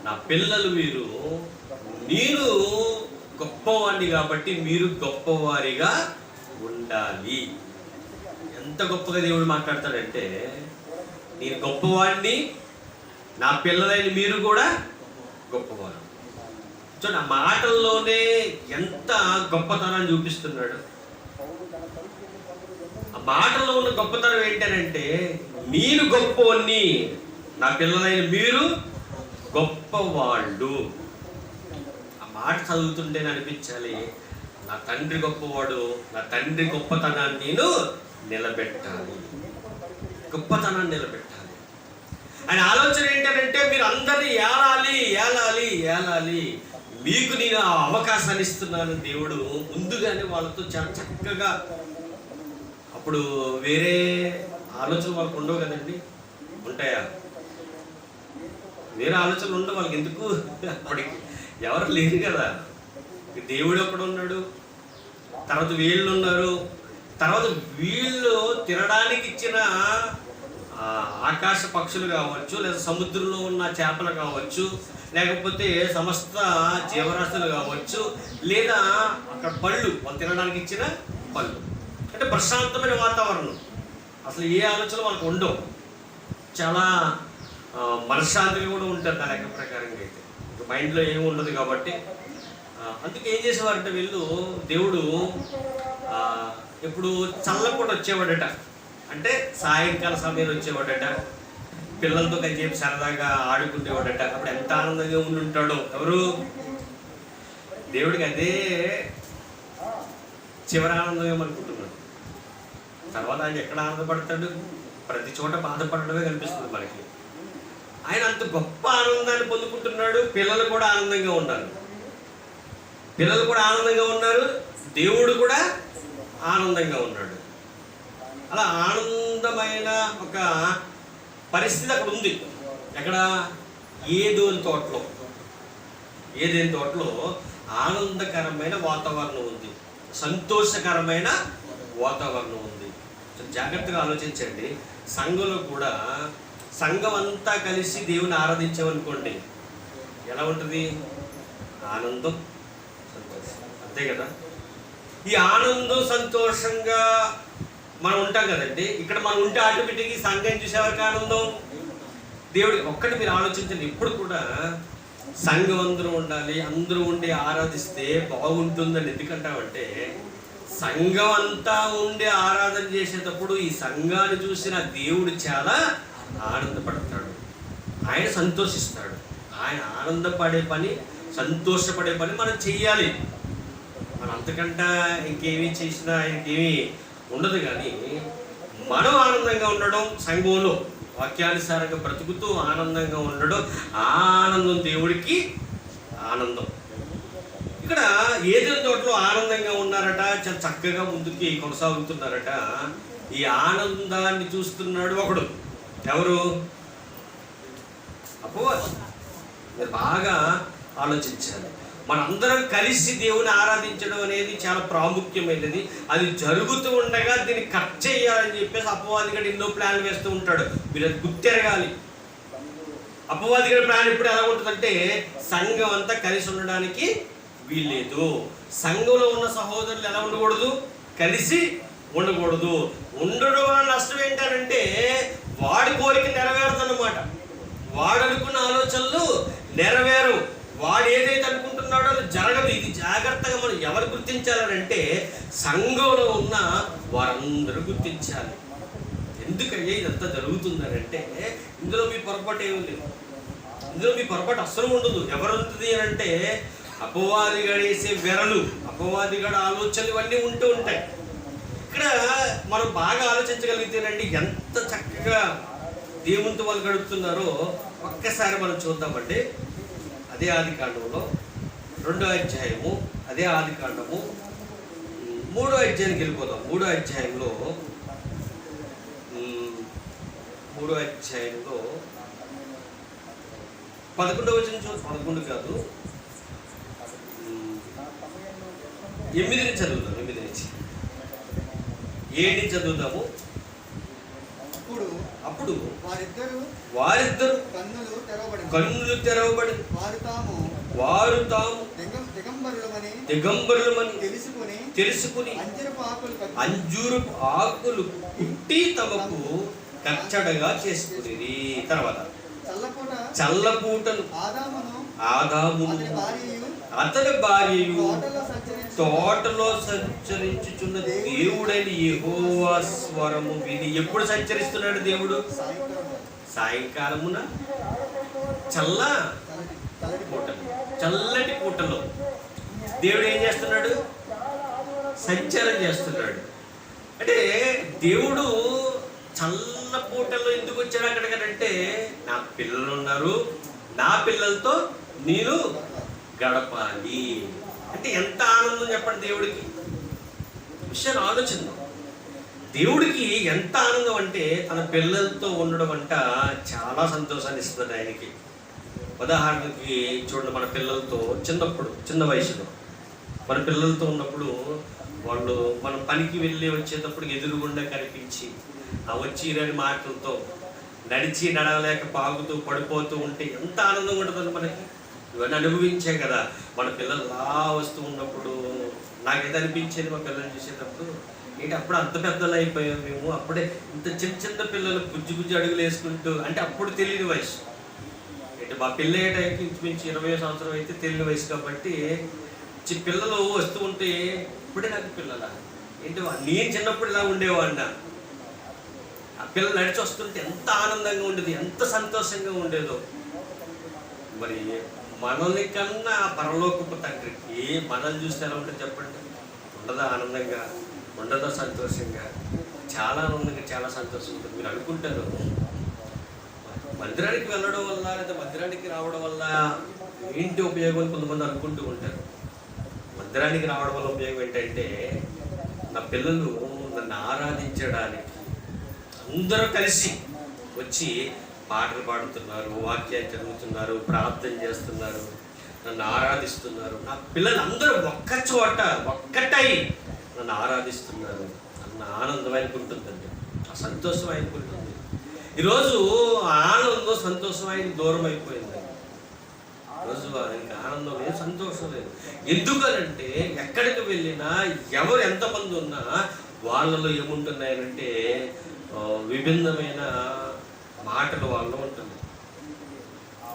నా పిల్లలు మీరు, నేను గొప్పవాడిని కాబట్టి మీరు గొప్పవారిగా ఉండాలి. ఎంత గొప్పగా దేవుడు మాట్లాడతాడంటే, నేను గొప్పవాడిని, నా పిల్లలైన మీరు కూడా గొప్పవారు. సో నా మాటల్లోనే ఎంత గొప్పతనాన్ని చూపిస్తున్నాడు. ఆ మాటల్లో ఉన్న గొప్పతనం ఏంటంటే, నేను గొప్పవాణ్ణి, నా పిల్లలైన మీరు గొప్పవాళ్ళు. ఆ మాట చదువుతుంటే అనిపించాలి, నా తండ్రి గొప్పవాడు, నా తండ్రి గొప్పతనాన్ని నేను నిలబెట్టాలి, గొప్పతనాన్ని నిలబెట్టాలి. ఆయన ఆలోచన ఏంటంటే, మీరు అందరినీ ఏలాలి ఏలాలి ఏలాలి. మీకు నేను ఆ అవకాశాన్ని ఇస్తున్నాను. దేవుడు ముందుగానే వాళ్ళతో చాలా చక్కగా, అప్పుడు వేరే ఆలోచన వాళ్ళకు ఉండవు కదండి. ఉంటాయా? వేరే ఆలోచనలు ఉండవు వాళ్ళకి. ఎందుకు? అప్పటికి ఎవరు లేరు కదా. దేవుడు ఎక్కడ ఉన్నాడు, తర్వాత వీళ్ళు ఉన్నారు, తర్వాత వీళ్ళు తినడానికి ఇచ్చిన ఆకాశ పక్షులు కావచ్చు, లేదా సముద్రంలో ఉన్న చేపలు కావచ్చు, లేకపోతే సమస్త జీవరాశులు కావచ్చు, లేదా అక్కడ పళ్ళు, వాళ్ళు తినడానికి ఇచ్చిన పళ్ళు. అంటే ప్రశాంతమైన వాతావరణం, అసలు ఏ ఆలోచనలు వాళ్ళకి ఉండవు, చాలా మనశ్శాంతిగా కూడా ఉంటుంది నా లెక్క ప్రకారంగా అయితే. మైండ్లో ఏమి ఉండదు కాబట్టి అందుకే ఏం చేసేవారంటే వీళ్ళు, దేవుడు ఇప్పుడు చల్లపూట వచ్చేవాడట, అంటే సాయంకాల సమయంలో వచ్చేవాడట, పిల్లలతో కలిసి సరదాగా ఆడుకునేవాడట. అప్పుడు ఎంత ఆనందంగా ఉండి ఉంటాడో. ఎవరు? దేవుడికి అదే చివరి ఆనందం అనుకుంటున్నాడు. తర్వాత ఆయన ఎక్కడ ఆనందపడతాడు? ప్రతి చోట బాధపడడమే కనిపిస్తుంది మనకి. ఆయన అంత గొప్ప ఆనందాన్ని పొందుకుంటున్నాడు. పిల్లలు కూడా ఆనందంగా ఉన్నారు, పిల్లలు కూడా ఆనందంగా ఉన్నారు, దేవుడు కూడా ఆనందంగా ఉన్నాడు. అలా ఆనందమైన ఒక పరిస్థితి అక్కడ ఉంది. ఎక్కడ? ఏదోని తోటలో. ఏదేని తోటలో ఆనందకరమైన వాతావరణం ఉంది, సంతోషకరమైన వాతావరణం ఉంది. జాగ్రత్తగా ఆలోచించండి. సంఘంలో కూడా సంఘం అంతా కలిసి దేవుని ఆరాధించామనుకోండి, ఎలా ఉంటుంది? ఆనందం, సంతోషం, అంతే కదా. ఈ ఆనందం సంతోషంగా మనం ఉంటాం కదండి. ఇక్కడ మనం ఉంటే ఆటోమేటిక్గా ఈ సంఘం చూసేవారికి ఆనందం. దేవుడికి ఒక్కటి మీరు ఆలోచించండి, ఎప్పుడు కూడా సంఘం అందరూ ఉండాలి, అందరూ ఉండి ఆరాధిస్తే బాగుంటుందని ఎందుకంటామంటే, సంఘం అంతా ఉండి ఆరాధన చేసేటప్పుడు ఈ సంఘాన్ని చూసిన దేవుడు చాలా ఆనందపడతాడు, ఆయన సంతోషిస్తాడు. ఆయన ఆనందపడే పని, సంతోషపడే పని మనం చెయ్యాలి. మనం అంతకంటే ఇంకేమీ చేసినా ఇంకేమీ ఉండదు. కానీ మనం ఆనందంగా ఉండడం, సంఘంలో వాక్యానుసారంగా బ్రతుకుతూ ఆనందంగా ఉండడం, ఆనందం దేవుడికి ఆనందం. ఇక్కడ ఏదైనా తోటలో ఆనందంగా ఉన్నారట, చాలా చక్కగా ముందుకి కొనసాగుతున్నారట. ఈ ఆనందాన్ని చూస్తున్నాడు ఒకడు. ఎవరు? అపవాది. మీరు బాగా ఆలోచించాలి. మనందరం కలిసి దేవుని ఆరాధించడం అనేది చాలా ప్రాముఖ్యమైనది. అది జరుగుతూ ఉండగా దీన్ని కట్ చేయాలని చెప్పేసి అపవాది గడు ఎన్నో ప్లాన్లు వేస్తూ ఉంటాడు. మీరు అది గుర్తెరగాలి. అపవాది గడి ప్లాన్ ఎప్పుడు ఎలా ఉంటుందంటే, సంఘం అంతా కలిసి ఉండడానికి వీల్లేదు, సంఘంలో ఉన్న సహోదరులు ఎలా ఉండకూడదు, కలిసి ఉండకూడదు. ఉండడం వల్ల నష్టం ఏంటంటే, వాడి కోరిక నెరవేరదన్నమాట. వాడు అనుకున్న ఆలోచనలు నెరవేరు, వాడు ఏదైతే అనుకుంటున్నాడో అది జరగదు. ఇది జాగ్రత్తగా మనం ఎవరు గుర్తించాలంటే, సంఘంలో ఉన్న వారందరూ గుర్తించాలి. ఎందుకయ్యా ఇదంతా జరుగుతుందనంటే, ఇందులో మీ పొరపాటు ఏమీ లేదు, ఇందులో మీ పొరపాటు అస్సలు ఉండదు. ఎవరు ఉంటుంది అని అంటే, అపవాది గడేసే వెరలు, అపవాది గడ ఆలోచనలు ఇవన్నీ ఉంటూ ఉంటాయి. ఇక్కడ మనం బాగా ఆలోచించగలిగితేనండి, ఎంత చక్కగా దేవునితో వాళ్ళు గడుపుతున్నారో ఒక్కసారి మనం చూద్దామండి. అదే ఆదికాండంలో 2వ అధ్యాయము, అదే ఆదికాండము 3వ అధ్యాయానికి వెళ్ళిపోదాం. 3వ అధ్యాయంలో 11వ వచనం 11 కాదు 8 నుంచి చదువుతాం. 8 నుంచి 7 నుంచి చదువుతాము. అప్పుడు వారిద్దరు కన్నులు తెరవబడి వారు తాము దిగంబరులమని తెలుసుకుని అంజూరపు ఆకులు పుట్టి తమకు కచ్చడగా చేసుకుని, తర్వాత చల్లపూటను ఆదామును అతని భార్యయు తోటలో సంచరించుచున్న దేవుడైన యెహోవా స్వరము విని. ఎప్పుడు సంచరిస్తున్నాడు దేవుడు? సాయంకాలమున చల్లటి పూటలో దేవుడు ఏం చేస్తున్నాడు? సంచారం చేస్తున్నాడు. అంటే దేవుడు చల్ల పూటలో ఎందుకు వచ్చాడు అక్కడికంటే, నా పిల్లలు ఉన్నారు, నా పిల్లలతో నేను గడపాలి అంటే ఎంత ఆనందం చెప్పండి దేవుడికి. విషయాన్ని ఆలోచిద్దాం. దేవుడికి ఎంత ఆనందం అంటే తన పిల్లలతో ఉండడం అంట చాలా సంతోషాన్ని ఇస్తుంది ఆయనకి. ఉదాహరణకి చూడండి, మన పిల్లలతో చిన్న వయసులో మన పిల్లలతో ఉన్నప్పుడు వాళ్ళు మనం పనికి వెళ్ళి వచ్చేటప్పుడు ఎదురుగుండా కనిపించి ఆ వచ్చిరని మాటలతో నడిచి నడవలేక పాగుతూ పడిపోతూ ఉంటే ఎంత ఆనందంగా ఉంటుందని మనకి. ఇవన్నీ అనుభవించే కదా మన పిల్లలు లా వస్తూ ఉన్నప్పుడు. నాకైతే అనిపించేది మా పిల్లలు చూసేటప్పుడు, ఏంటి అప్పుడు అంత పెద్దలు అయిపోయాం మేము, అప్పుడే ఇంత చిన్న పిల్లలు గుజ్జు అడుగులు వేసుకుంటూ, అంటే అప్పుడు తెలియని వయసు. ఏంటి మా పిల్ల టైంకి ఇంచుమించి 20 సంవత్సరం అయితే తెలియని వయసు కాబట్టి పిల్లలు వస్తూ ఉంటే ఇప్పుడే నాకు పిల్లల ఏంటి నేను చిన్నప్పుడు ఇలా ఉండేవాడిన. ఆ పిల్లలు నడిచి వస్తుంటే ఎంత ఆనందంగా ఉండేది, ఎంత సంతోషంగా ఉండేదో. మరి మనల్ని కన్నా పరలోకపు తండ్రికి మనల్ని చూస్తే ఎలా ఉంటుంది చెప్పండి? ఉండదా ఆనందంగా, ఉండదా సంతోషంగా? చాలా ఆనందంగా, చాలా సంతోషం ఉంటుంది. మీరు అనుకుంటారు మందిరానికి వెళ్ళడం వల్ల లేదా మందిరానికి రావడం వల్ల ఏంటి ఉపయోగం అని కొంతమంది అనుకుంటూ ఉంటారు. మందిరానికి రావడం వల్ల ఉపయోగం ఏంటంటే, నా పిల్లలు నన్ను ఆరాధించడానికి అందరూ కలిసి వచ్చి పాటలు పాడుతున్నారు, వాక్యాలు చదువుతున్నారు, ప్రార్థన చేస్తున్నారు, నన్ను ఆరాధిస్తున్నారు. నా పిల్లలు అందరూ ఒక్క చోట ఒక్కటై నన్ను ఆరాధిస్తున్నారు అన్న ఆనందం ఆయనకుంటుందండి, ఆ సంతోషం ఆయనకుంటుంది. ఈరోజు ఆనందం సంతోషం ఆయనకి దూరం అయిపోయింది. ఈరోజు ఆయనకి ఆనందం లేదు, సంతోషం లేదు. ఎందుకనంటే ఎక్కడికి వెళ్ళినా ఎవరు ఎంతమంది ఉన్నా వాళ్ళలో ఏముంటున్నాయంటే విభిన్నమైన మాటలు వాళ్ళలో ఉంటుంది.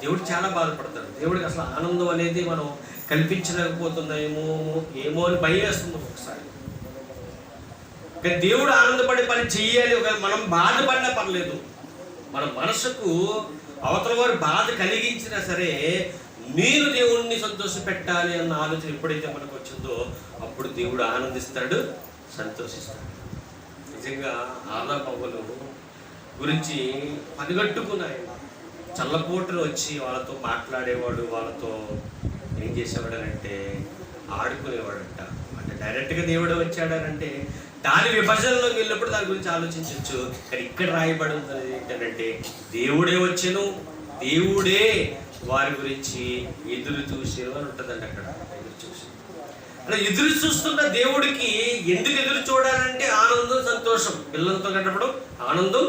దేవుడు చాలా బాధపడతాడు. దేవుడికి అసలు ఆనందం అనేది మనం కల్పించలేకపోతున్నాయేమో ఏమో అని భయం వేస్తుంది ఒకసారి. కానీ దేవుడు ఆనందపడే పని చెయ్యాలి. ఒకవేళ మనం బాధపడినా పర్లేదు, మన మనసుకు అవతల వారు బాధ కలిగించినా సరే నేను దేవుణ్ణి సంతోష పెట్టాలి అన్న ఆలోచన ఎప్పుడైతే మనకు వచ్చిందో అప్పుడు దేవుడు ఆనందిస్తాడు, సంతోషిస్తాడు. నిజంగా ఆదాపవ్వలు గురించి పనిగట్టుకున్నాయి. చల్లపూటను వచ్చి వాళ్ళతో మాట్లాడేవాడు, వాళ్ళతో ఏం చేసేవాడనంటే ఆడుకునేవాడంట. అంటే డైరెక్ట్గా దేవుడు వచ్చాడనంటే దాని విభజనలోకి వెళ్ళినప్పుడు దాని గురించి ఆలోచించవచ్చు. కానీ ఇక్కడ రాయబడి ఉన్నది ఏంటంటే దేవుడే వచ్చాను, దేవుడే వారి గురించి ఎదురు చూసేను అని ఉంటుందండి. అక్కడ ఎదురు చూసి అలా ఎదురు చూస్తున్న దేవుడికి ఎందుకు ఎదురు చూడాలంటే ఆనందం సంతోషం. పిల్లలతో కట్టడం ఆనందం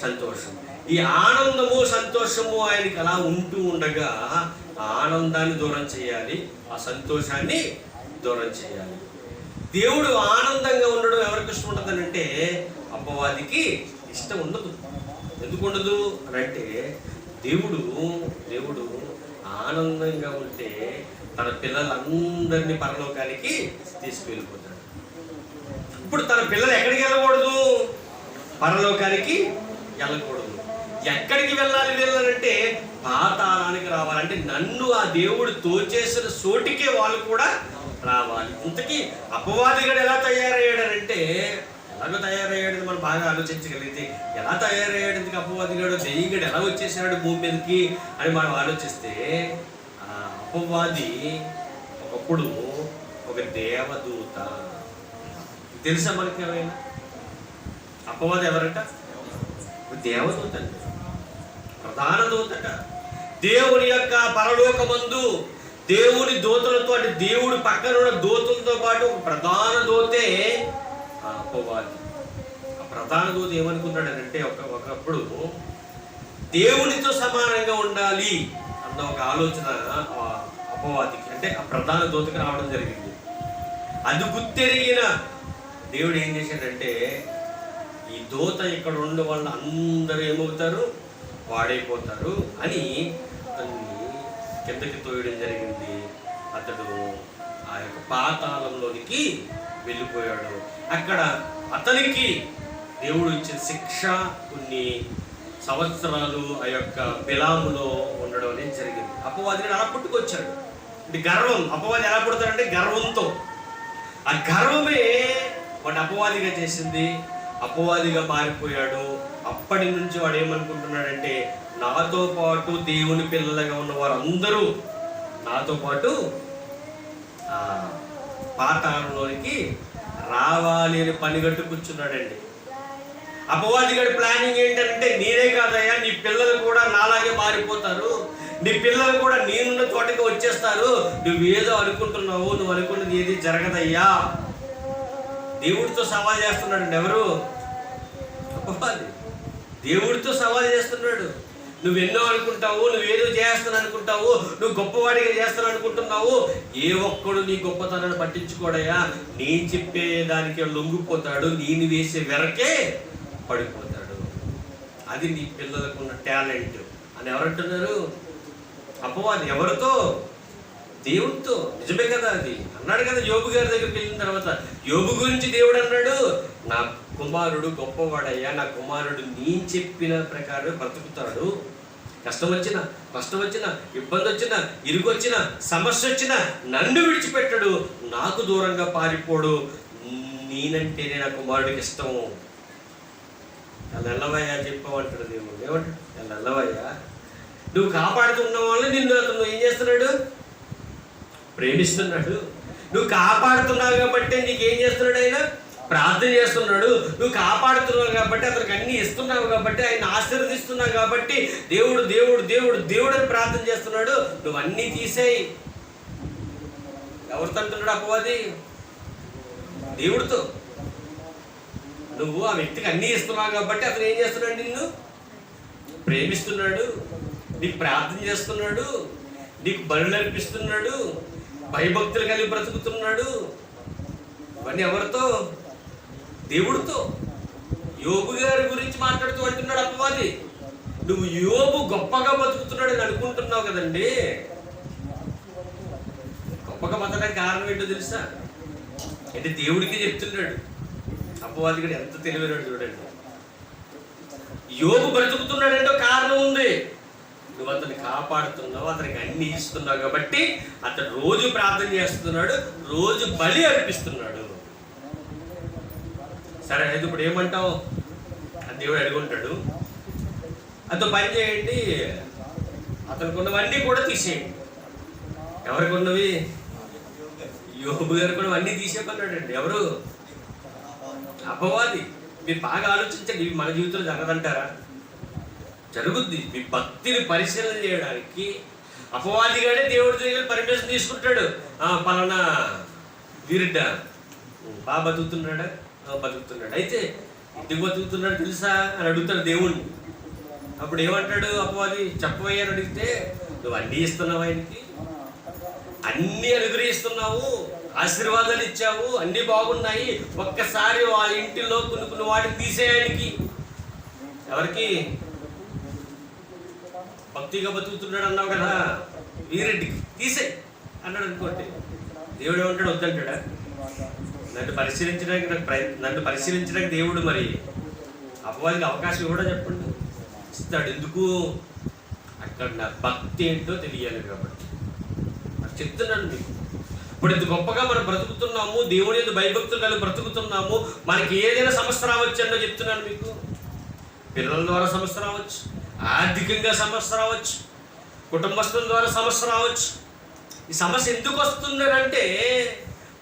సంతోషం. ఈ ఆనందము సంతోషము ఆయనకి అలా ఉంటూ ఉండగా ఆనందాన్ని దూరం చేయాలి, ఆ సంతోషాన్ని దూరం చేయాలి. దేవుడు ఆనందంగా ఉండడం ఎవరికి ఇష్టం ఉంటుందని అంటే అపవాదికి ఇష్టం ఉండదు. ఎందుకు ఉండదు అని అంటే దేవుడు ఆనందంగా ఉంటే తన పిల్లలందరినీ పరలోకానికి తీసుకెళ్ళిపోతాడు. ఇప్పుడు తన పిల్లలు ఎక్కడికి వెళ్ళకూడదు? పరలోకానికి వెళ్ళకూడదు. ఎక్కడికి వెళ్ళాలంటే పాతాళానికి రావాలంటే నన్ను ఆ దేవుడు తోచేసిన చోటికే వాళ్ళు కూడా రావాలి. ఇంతకీ అపవాదిగాడు ఎలా తయారయ్యాడంటే, ఎలాగో తయారయ్యాడు మనం బాగా ఆలోచించగలిగితే, ఎలా తయారయ్యాడు ఎందుకు అపవాదిగాడు, దెయ్యగాడు ఎలా వచ్చేసాడు భూమి మీదకి అని మనం ఆలోచిస్తే, ఆ అపవాది ఒకప్పుడు ఒక దేవదూత. తెలుసా మనకి ఏమైనా? అపవాది ఎవరట? దేవదూత అండి, ప్రధాన దూతట. దేవుని యొక్క పరలోకమందు దేవుని దూతలతో, అంటే దేవుడి పక్కన ఉన్న దూతలతో పాటు ఒక ప్రధాన దూతే అపవాది. ఆ ప్రధాన దూత ఏమనుకున్నాడనంటే ఒకప్పుడు దేవునితో సమానంగా ఉండాలి అన్న ఒక ఆలోచన అపవాదికి, అంటే ఆ ప్రధాన దూతకి రావడం జరిగింది. అది గుర్తెరిగిన దేవుడు ఏం చేశాడంటే, ఈ దూత ఇక్కడ ఉండే వాళ్ళు అందరూ ఏమవుతారు, వాడైపోతారు అని అతన్ని కిందకి తోయడం జరిగింది. అతడు ఆ యొక్క పాతాళంలోనికి వెళ్ళిపోయాడు. అక్కడ అతనికి దేవుడు ఇచ్చిన శిక్ష కొన్ని సంవత్సరాలు ఆ యొక్క బిలాములో ఉండడం అనేది జరిగింది. అపవాది అలా పుట్టుకొచ్చాడు. అంటే గర్వం. అపవాది ఎలా పుడతాడంటే గర్వంతో. ఆ గర్వమే వాడు అపవాదిగా చేసింది, అపవాదిగా మారిపోయాడు. అప్పటి నుంచి వాడు ఏమనుకుంటున్నాడంటే, నాతో పాటు దేవుని పిల్లలుగా ఉన్న వారందరూ నాతో పాటు పాతాళంలోనికి రావాలి అని పనిగట్టు కూర్చున్నాడండి. అపవాది గారి ప్లానింగ్ ఏంటంటే, నేనే కాదయ్యా, నీ పిల్లలు కూడా నాలాగే మారిపోతారు, నీ పిల్లలు కూడా నేనున్న చోటకి వచ్చేస్తారు, నువ్వేదో అనుకుంటున్నావు, నువ్వు అనుకున్నది ఏది జరగదయ్యా. దేవుడితో సవాల్ చేస్తున్నాడు ఎవరు? అపవాది. దేవుడితో సవాల్ చేస్తున్నాడు. నువ్వెన్నో అనుకుంటావు, నువ్వేదో చేస్తాను అనుకుంటావు, నువ్వు గొప్పవాడిగా చేస్తాను అనుకుంటున్నావు, ఏ ఒక్కడు నీ గొప్పతనాన్ని పట్టించుకోడయ్యా. నేను చెప్పే దానికి లొంగిపోతాడు, నేను వేసే వెరకే పడిపోతాడు. అది నీ పిల్లలకున్న టాలెంట్ అని ఎవరంటున్నారు? అపవాది. ఎవరితో? దేవుడితో. నిజమే కదా, అది అన్నాడు కదా యోబు గారి దగ్గరికి వెళ్ళిన తర్వాత. యోబు గురించి దేవుడు అన్నాడు, నా కుమారుడు గొప్పవాడయ్యా, నా కుమారుడు నేను చెప్పిన ప్రకారం బ్రతుకుతాడు. కష్టం వచ్చినా, నష్టం వచ్చినా, ఇబ్బంది వచ్చినా, ఇరుగు వచ్చినా, సమస్య వచ్చినా నన్ను విడిచిపెట్టడు, నాకు దూరంగా పారిపోడు, నేనంటేనే నా కుమారుడికి ఇష్టము. ఎల్లవయ్యా చెప్పమంటాడు దేవుడు. ఏమంటాడు? ఎల్లవయ్యా, నువ్వు కాపాడుతున్న వాళ్ళు నిన్ను అతను ఏం చేస్తున్నాడు? ప్రేమిస్తున్నాడు. నువ్వు కాపాడుతున్నావు కాబట్టి నీకేం చేస్తున్నాడు? ఆయన ప్రార్థన చేస్తున్నాడు. నువ్వు కాపాడుతున్నావు కాబట్టి, అతనికి అన్ని ఇస్తున్నావు కాబట్టి, ఆయన ఆశీర్వదిస్తున్నావు కాబట్టి, దేవుడు దేవుడు దేవుడు దేవుడు అని ప్రార్థన చేస్తున్నాడు. నువ్వు అన్నీ తీసేయి. ఎవరితో అంటున్నాడు అపవాది? దేవుడితో. నువ్వు ఆ వ్యక్తికి అన్నీ ఇస్తున్నావు కాబట్టి అతను ఏం చేస్తున్నాడు? నిన్ను ప్రేమిస్తున్నాడు, నీకు ప్రార్థన చేస్తున్నాడు, నీకు బలులు అర్పిస్తున్నాడు, భయభక్తులు కలిగి బ్రతుకుతున్నాడు. ఇవన్నీ ఎవరితో? దేవుడితో. యోబు గారి గురించి మాట్లాడుతూ అంటున్నాడు అపవాది, నువ్వు యోబు గొప్పగా బతుకుతున్నాడు అని అనుకుంటున్నావు కదండి. గొప్పగా బతకడానికి కారణం ఏంటో తెలుసా? అంటే దేవుడికి చెప్తున్నాడు. అపవాది కూడా ఎంత తెలివైనాడు చూడండి. యోబు బ్రతుకుతున్నాడంటే కారణం ఉంది. నువ్వు అతన్ని కాపాడుతున్నావు, అతనికి అన్ని ఇస్తున్నావు కాబట్టి అతను రోజు ప్రార్థన చేస్తున్నాడు, రోజు బలి అర్పిస్తున్నాడు. సరే, అయితే ఇప్పుడు ఏమంటావు? దేవుడు అడుగుంటాడు, అతను పని చేయండి, అతనికి ఉన్నవన్నీ కూడా తీసేయండి. ఎవరికి ఉన్నవి? యోబు గారు కూడా అన్నీ తీసేయమన్నాడండి. ఎవరు? అపవాది. మీరు బాగా ఆలోచించండి, ఇవి మన జీవితంలో జరగదంటారా? జరుగుద్ది. మీ భక్తిని పరిశీలన చేయడానికి అపవాదిగానే దేవుడి దగ్గర పర్మిషన్ తీసుకుంటాడు. పలానా వీరుడ్డ బాగా బతుకుతున్నాడా? బతుకుతున్నాడు. అయితే ఎందుకు బతుకుతున్నాడు తెలుసా అని అడుగుతాడు దేవుణ్ణి. అప్పుడు ఏమంటాడు అపవాది? చెప్పవయ్యా అని అడిగితే, నువ్వు అన్నీ ఇస్తున్నావు, ఆయనకి అన్నీ అనుగ్రహిస్తున్నావు, ఆశీర్వాదాలు ఇచ్చావు, అన్నీ బాగున్నాయి, ఒక్కసారి వాళ్ళ ఇంటిలో కొన్ని వాటిని తీసేయానికి. ఎవరికి? భక్తిగా బతుకుతున్నాడు అన్నావు కదా, వీరెడ్డికి తీసే అన్నాడు అనుకోండి. దేవుడు ఏమంటాడు? వద్దంటాడా? నన్ను పరిశీలించడానికి దేవుడు మరి అపవాదికి అవకాశం కూడా చెప్పండి ఇస్తాడు. ఎందుకు? అక్కడ నా భక్తి ఏంటో తెలియాలి కాబట్టి. అది చెప్తున్నాను మీకు. ఇప్పుడు ఇంత గొప్పగా మనం బ్రతుకుతున్నాము, దేవుడి యొక్క భయభక్తులు కలిగి బ్రతుకుతున్నాము. మనకి ఏదైనా సమస్య రావచ్చు అన్నో చెప్తున్నాను మీకు. పిల్లల ద్వారా సమస్య రావచ్చు, ఆర్థికంగా సమస్య రావచ్చు, కుటుంబస్తుల ద్వారా సమస్య రావచ్చు. ఈ సమస్య ఎందుకు వస్తుందంటే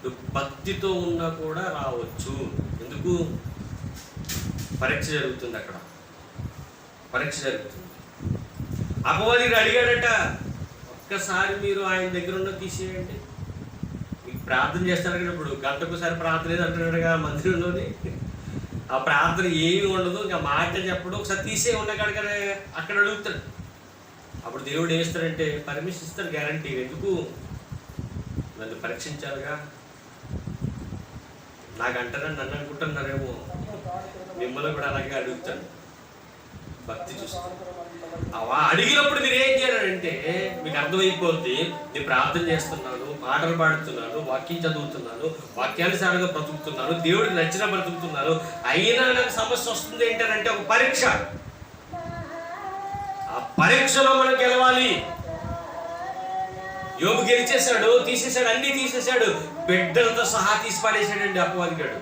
నువ్వు భక్తితో ఉన్నా కూడా రావచ్చు. ఎందుకు? పరీక్ష జరుగుతుంది. అక్కడ పరీక్ష జరుగుతుంది. అపవాదిని అడిగాడట, ఒక్కసారి మీరు ఆయన దగ్గర ఉన్న తీసేయండి. మీకు ప్రార్థన చేస్తారు కదా, ఇప్పుడు గంటకోసారి ప్రార్థన లేదు అంటున్నాడుగా మందిరంలోని. ఆ ప్రార్థన ఏమి ఉండదు, ఇంకా మాట చెప్పడు, ఒకసారి తీసే ఉన్నకాడ అక్కడ అడుగుతాడు. అప్పుడు దేవుడు ఏమిస్తాడంటే పర్మిషన్ ఇస్తాడు, గ్యారంటీ. ఎందుకు? నన్ను పరీక్షించాలిగా. నాకంటారని నన్ను అనుకుంటున్నారేమో, మిమ్మల్ని కూడా అలాగే అడుగుతాడు. భక్తి చూస్తాను. అడిగినప్పుడు మీరు ఏం చేయాలంటే మీకు అర్థమైపోద్ది, నేను ప్రార్థన చేస్తున్నాను, పాటలు పాడుతున్నాను, వాక్యం చదువుతున్నాను, వాక్యానుసారంగా బ్రతుకుతున్నాను, దేవుడికి నచ్చిన బ్రతుకుతున్నాను, అయినా నాకు సమస్య వస్తుంది ఏంటంటే ఒక పరీక్ష. ఆ పరీక్షలో మనం గెలవాలి. యోబు గెలిచేశాడు, తీసేశాడు, అన్ని తీసేశాడు, బిడ్డలతో సహా తీసి పడేశాడండి అపవాదిగాడు.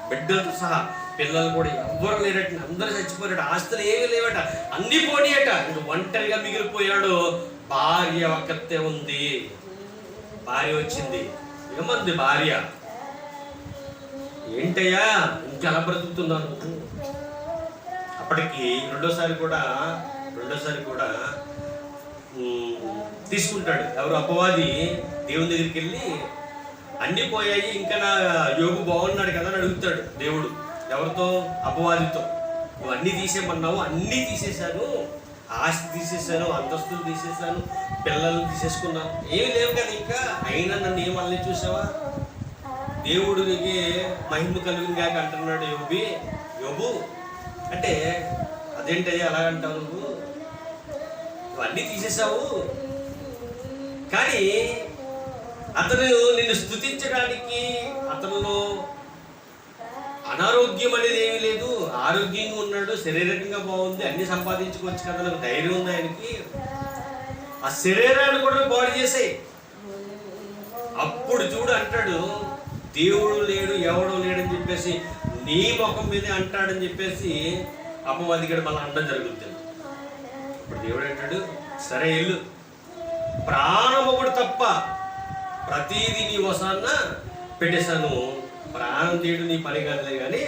బిడ్డలతో సహా. పిల్లలు కూడా ఎవ్వరు లేరట, అందరూ చచ్చిపోయాడు, ఆస్తులు ఏమీ లేవట, అన్ని పోనీయట. ఇంక ఒంటరిగా మిగిలిపోయాడు. భార్య ఒక్కతే ఉంది. భార్య వచ్చింది. ఏమంది భార్య? ఏంటయ్యా ఇంకెలా బ్రతుకుతున్నాను? అప్పటికి రెండోసారి కూడా తీసుకుంటాడు. ఎవరు? అపవాది దేవుని దగ్గరికి వెళ్ళి అన్నీ పోయాయి, ఇంకా నా యోగు బాగున్నాడు కదా అని అడుగుతాడు దేవుడు. ఎవరితో? అపవాదితో. నువ్వు అన్నీ తీసేయమన్నావు, అన్నీ తీసేశాను, ఆస్తి తీసేశాను, అంతస్తులు తీసేశాను, పిల్లల్ని తీసేసుకున్నాను, ఏమి లేవు కదా ఇంకా, అయినా నన్ను ఏమల్ని చూసావా? దేవుడికి మహిమ కలుగుగాక అంటున్నాడు యోబు. అంటే అదేంటయ్యా అలాగంటావు? నువ్వు అన్నీ తీసేసావు, కానీ అతను నిన్ను స్తుతించడానికి అతనిలో అనారోగ్యం అనేది ఏమీ లేదు, ఆరోగ్యంగా ఉన్నాడు, శారీరకంగా బాగుంది, అన్ని సంపాదించుకోవచ్చు కదా, నాకు ధైర్యం ఉంది ఆయనకి. ఆ శరీరాన్ని కూడా బాడీ చేసాయి. అప్పుడు చూడు అంటాడు, దేవుడు లేడు, ఎవడో లేడని చెప్పేసి నీ ముఖం మీదే అంటాడని చెప్పేసి అపవాదిగడు మళ్ళీ అనడం జరుగుతుంది. ఇప్పుడు దేవుడు అంటాడు, సరే వెళ్ళు, ప్రాణం ఒకటి తప్ప ప్రతీది నీ వసాన్న పెట్టేశాను, ప్రాణం తీయడం నీ పని కాదులే కానీ.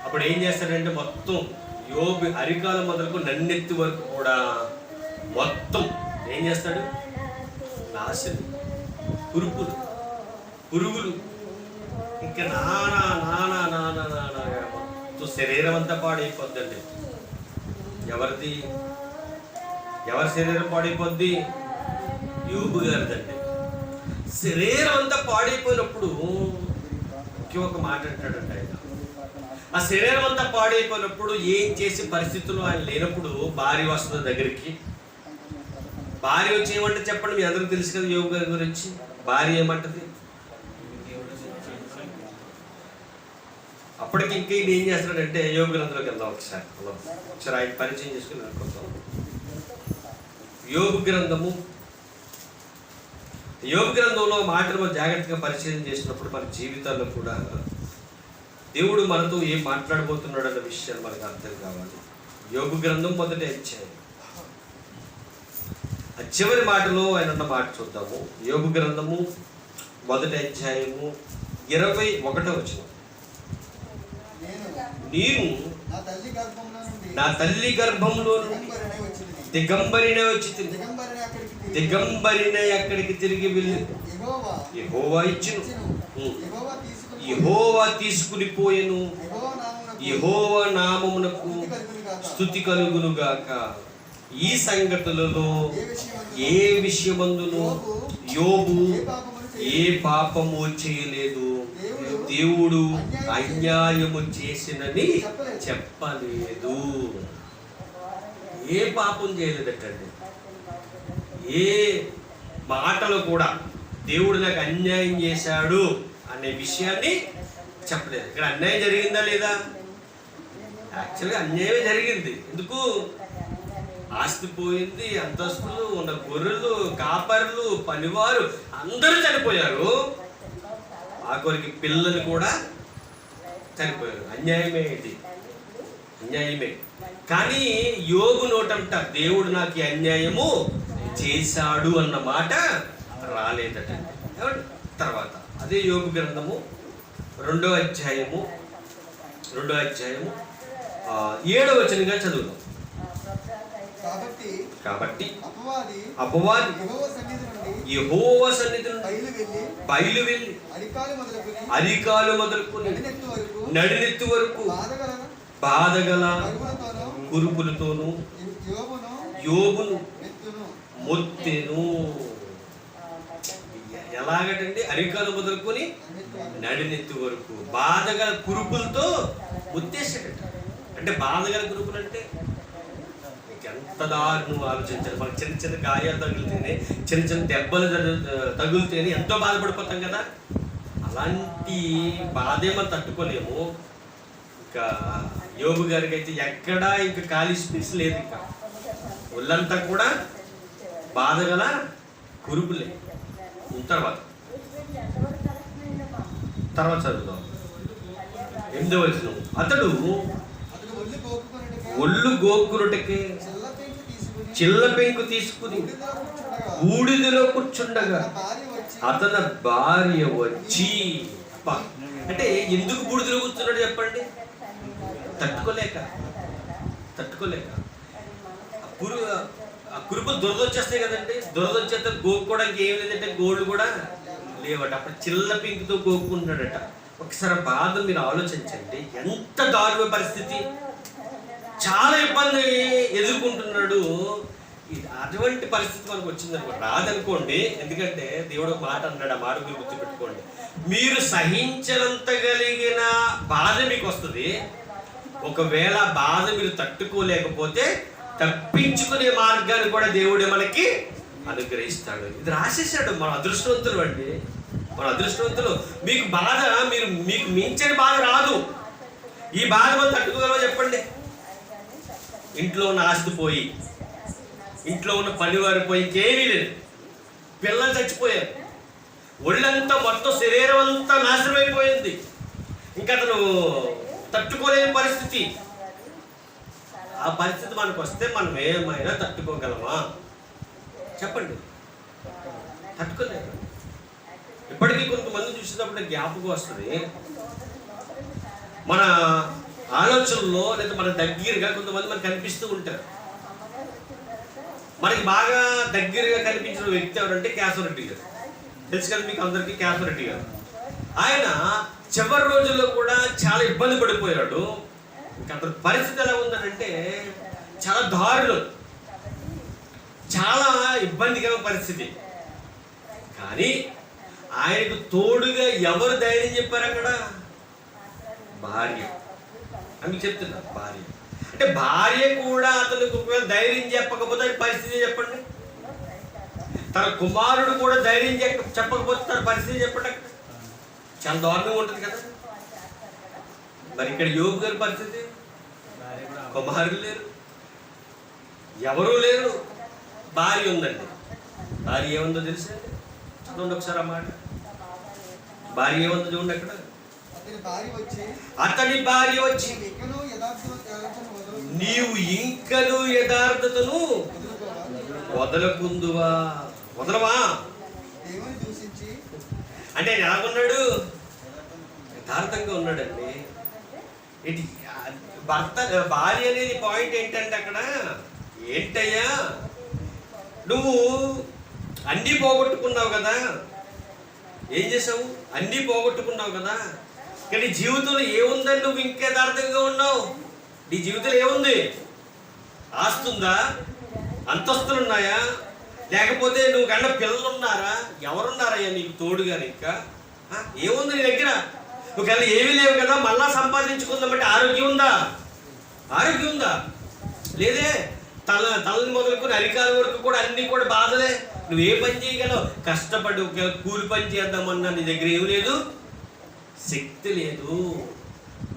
అప్పుడు ఏం చేస్తాడంటే మొత్తం యోబు అరికాల మొదలుకు నన్నెత్తి వరకు కూడా మొత్తం ఏం చేస్తాడు? నాశనం, పురుగులు ఇంకా నానా మొత్తం శరీరం అంతా పాడైపోద్దండి. ఎవరి శరీరం పాడైపోద్ది? యోబు గారిదండి. శరీరం అంతా పాడైపోయినప్పుడు ఒకే ఒక మాట అంటాడంటే ఆయన, ఆ శరీరం అంతా పాడైపోయినప్పుడు ఏం చేసే పరిస్థితుల్లో ఆయన లేనప్పుడు భార్య వస్తుంది దగ్గరికి. భార్య వచ్చి ఏమంటే చెప్పండి, మీ అందరికీ తెలుసు కదా యోబు గారి గురించి. భార్య ఏమంటది? అప్పటికి ఇంకా ఈయన ఏం చేస్తున్నాడంటే యోబు గ్రంథంలోకి వెళ్దాం ఒకసారి ఆయన పరిచయం చేసుకుని అనుకుందాం. యోబు గ్రంథంలో మాటలు మనం జాగ్రత్తగా పరిచయం చేసినప్పుడు మన జీవితాల్లో కూడా దేవుడు మనతో ఏం మాట్లాడబోతున్నాడు అన్న విషయాలు మనకు అర్థం కావాలి. యోబు గ్రంథం మొదటి అధ్యాయం ఆ చివరి మాటలో ఆయన అన్న మాట చూద్దాము. యోబు గ్రంథము మొదటి అధ్యాయము 21వ వచనం. నేను నా తల్లి గర్భంలో నుండి దిగంబరినే వచ్చి దిగంబరినే అక్కడికి తిరిగి వెళ్ళి యెహోవా ఇచ్చును, యెహోవా తీసుకుని పోయెను, యెహోవా నామమునకు స్తుతి కలుగునుగాక. ఈ సంగతులలో ఏ విషయమందును యోబు ఏ పాపము చేయలేదు, దేవుడు అన్యాయము చేసినని చెప్పలేదు. ఏ పాపం చేయలేదటండి. ఏ మాటలు కూడా దేవుడు నాకు అన్యాయం చేశాడు అనే విషయాన్ని చెప్పలేదు. ఇక్కడ అన్యాయం జరిగిందా లేదా? యాక్చువల్గా అన్యాయమే జరిగింది. ఎందుకు? ఆస్తి పోయింది, అంతస్తులు ఉన్న గొర్రెలు, కాపర్లు, పనివారు అందరూ చనిపోయారు. ఆఖరికి పిల్లలు కూడా చనిపోయారు. అన్యాయమే ఇది, అన్యాయమే. కానీ యోబు నోటంట దేవుడు నాకు అన్యాయము చేశాడు అన్న మాట రాలేదట. తర్వాత అదే యోబు గ్రంథము 2వ అధ్యాయము 7వ వచనంగా చదువుదాం. కాబట్టి అపవాది యెహోవా సన్నిధి నుండి బయలువెళ్ళి అరికాలు మొదలుకొని నడినెత్తు వరకు బాధగల కురుపులతోనూ యోబును మొత్తెను. ఎలాగటండి? అరికాలు మొదలుకొని నడినెత్తు వరకు బాధగల కురుపులతో ముత్తేసాడట. అంటే బాధగల కురుపులు అంటే ఎంత దారుణం ఆలోచించాలి. మనకు చిన్న చిన్న గాయాలు తగిలితేనే, చిన్న చిన్న దెబ్బలు తగులితేనే ఎంతో బాధపడిపోతాం కదా. అలాంటి బాధే మనం తట్టుకోలేము. ఇంకా యోబు గారికి అయితే ఎక్కడా ఇంకా ఖాళీ స్పేస్ లేదు. ఇంకా ఒళ్ళంతా కూడా బాధగల కురుపులే. తర్వాత చదువుదాం. 8వ వచనం. అతడు ఒళ్ళు గోక్కురుటకే చిల్ల పెంకు తీసుకుని బూడిదలో కూర్చుండగా అతని భార్య వచ్చి, అంటే ఎందుకు బూడిదలో కూర్చున్నాడు చెప్పండి? తట్టుకోలేక ఆ కురుపులు దురదొచ్చేస్తాయి కదండి. దురదొచ్చేస్తే గోక్కోవడానికి ఏం లేదంటే గోళ్ళు కూడా లేవట. అప్పుడు చిల్ల పింకుతో గోక్కుంటున్నాడట. ఒకసారి బాధ మీరు ఆలోచించండి, ఎంత దారుణ పరిస్థితి, చాలా ఇబ్బంది ఎదుర్కొంటున్నాడు. అటువంటి పరిస్థితి మనకు వచ్చిందనుకో, రాదనుకోండి. ఎందుకంటే దేవుడు ఒక మాట అన్నాడు, ఆ మాట మీరు గుర్తుపెట్టుకోండి. మీరు సహించనంత కలిగిన బాధ మీకు వస్తుంది. ఒకవేళ బాధ మీరు తట్టుకోలేకపోతే తప్పించుకునే మార్గాన్ని కూడా దేవుడే మనకి అనుగ్రహిస్తాడు. ఇది రాసేసాడు. మన అదృష్టవంతులు అండి, మన అదృష్టవంతులు. మీకు బాధ, మీకు మించని బాధ రాదు. ఈ బాధ మనం తట్టుకోగలమో చెప్పండి? ఇంట్లో ఉన్న ఆస్తి పోయి, ఇంట్లో ఉన్న పనివారు పోయి, ఇంకేమీ లేదు, పిల్లలు చచ్చిపోయారు, ఒళ్ళంతా మొత్తం శరీరం అంతా నాశనం అయిపోయింది, ఇంకా అతను తట్టుకోలేని పరిస్థితి. ఆ పరిస్థితి మనకు వస్తే మనం ఏమైనా తట్టుకోగలమా చెప్పండి? తట్టుకోలేదు. ఇప్పటికీ కొంతమంది చూసినప్పుడు జ్ఞాపకం వస్తుంది. మన ఆలోచనలో లేదా మన దగ్గరగా కొంతమంది మనకు కనిపిస్తూ ఉంటారు. మనకి బాగా దగ్గరగా కనిపించిన వ్యక్తి ఎవరంటే కేశవరెడ్డి గారు. తెలుసు కదా మీకు అందరికీ కేశవరెడ్డి గారు. ఆయన చివరి రోజుల్లో కూడా చాలా ఇబ్బంది పడిపోయాడు. ఇంకా అతని పరిస్థితి ఎలా ఉందనంటే చాలా దారుణం, చాలా ఇబ్బందికర పరిస్థితి. కానీ ఆయనకు తోడుగా ఎవరు ధైర్యం చెప్పారు? అక్కడ భార్య. అని చెప్తున్నా, భార్య. అంటే భార్య కూడా అతనికి ఒకవేళ ధైర్యం చెప్పకపోతే పరిస్థితి చెప్పండి. తన కుమారుడు కూడా ధైర్యం చెప్పకపోతే తన పరిస్థితి చెప్పండి. చాలా దారుణంగా ఉంటుంది కదా. మరి ఇక్కడ యోబు గారి పరిస్థితి, కుమారులు లేరు, ఎవరూ లేరు, భార్య ఉందండి. భార్య ఏముందో తెలుసా? చూడండి ఒకసారి ఆ మాట. భార్య ఏముందో చూడండి అక్కడ. అతని భార్య వచ్చి నీవు ఇంకను యథార్థతను వదలకుందువా? వదలవా అంటే ఆయన ఎలాగున్నాడు? యథార్థంగా ఉన్నాడండి. ఇది భార్య అనేది పాయింట్ ఏంటంటే అక్కడ ఏంటయ్యా, నువ్వు అన్నీ పోగొట్టుకున్నావు కదా, ఏం చేసావు? అన్నీ పోగొట్టుకున్నావు కదా, కానీ జీవితంలో ఏముందని నువ్వు ఇంకా యథార్థంగా ఉన్నావు? నీ జీవితంలో ఏముంది? ఆస్తుందా? అంతస్తులు ఉన్నాయా? లేకపోతే నువ్వు కన్నా పిల్లలు ఉన్నారా? ఎవరున్నారయ్యా నీకు తోడుగా? ఇంకా ఏముంది నీ దగ్గర? నువ్వు కన్నా ఏమీ లేవు కదా, మళ్ళా సంపాదించుకుందామంటే ఆరోగ్యం ఉందా? ఆరోగ్యం ఉందా? లేదే. తలని మొదలుకొని అరికాల వరకు కూడా అన్నీ కూడా బాధలే. నువ్వు ఏ పని చేయగలవు? కష్టపడి కూలి పని చేద్దామన్నా నీ దగ్గర ఏమి లేదు, శక్తి లేదు.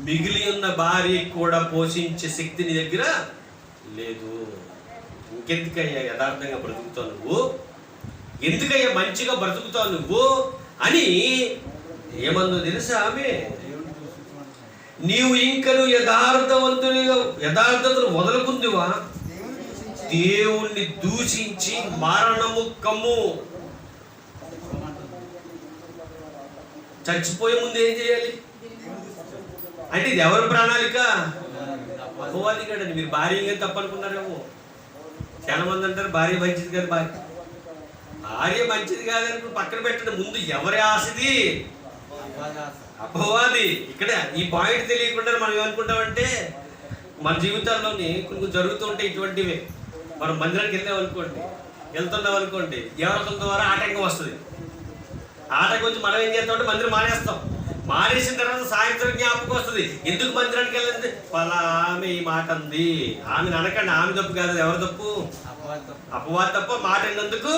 మిగిలి ఉన్న భార్య కూడా పోషించే శక్తి నీ దగ్గర లేదు. ఇంకెందుకయ్యా యథార్థంగా బ్రతుకుతావు నువ్వు? ఎందుకయ్యా మంచిగా బ్రతుకుతావు నువ్వు అని ఏమందో తెలుసా ఆమె? నీవు ఇంకను యథార్థతను వదలకుందివా? దేవుణ్ణి దూషించి మరణము కమ్ము. చచ్చిపోయే ముందు ఏం చేయాలి అంటే ఇది ఎవరి ప్రణాళిక? అపవాది కాదండి. మీరు భార్య తప్పనుకున్నారేమో. చాలా మంది అంటారు భార్య మంచిది కాదు, భార్య మంచిది కాదని పక్కన పెట్టండి. ముందు ఎవరి ఆశది? అపవాది. ఇక్కడ ఈ పాయింట్ తెలియకుండా మనం ఏమనుకుంటామంటే మన జీవితాల్లోని కొన్ని జరుగుతూ ఉంటాయి ఇటువంటివే. మనం మందిరానికి వెళ్తున్నాం అనుకోండి, ఎవరి ద్వారా ఆటంకం వస్తుంది. ఆటకు వచ్చి మనం ఏం చేస్తామంటే మందిరం మానేస్తాం. మానేసిన తర్వాత సాయంత్రం జ్ఞాపకం వస్తుంది, ఎందుకు మందిరానికి వెళ్ళండి? పలా ఆమె ఈ మాట అంది. ఆమెను అనకండి, ఆమె తప్పు కాదు. ఎవరు తప్పు? అపవాది తప్ప. మాట అన్నందుకు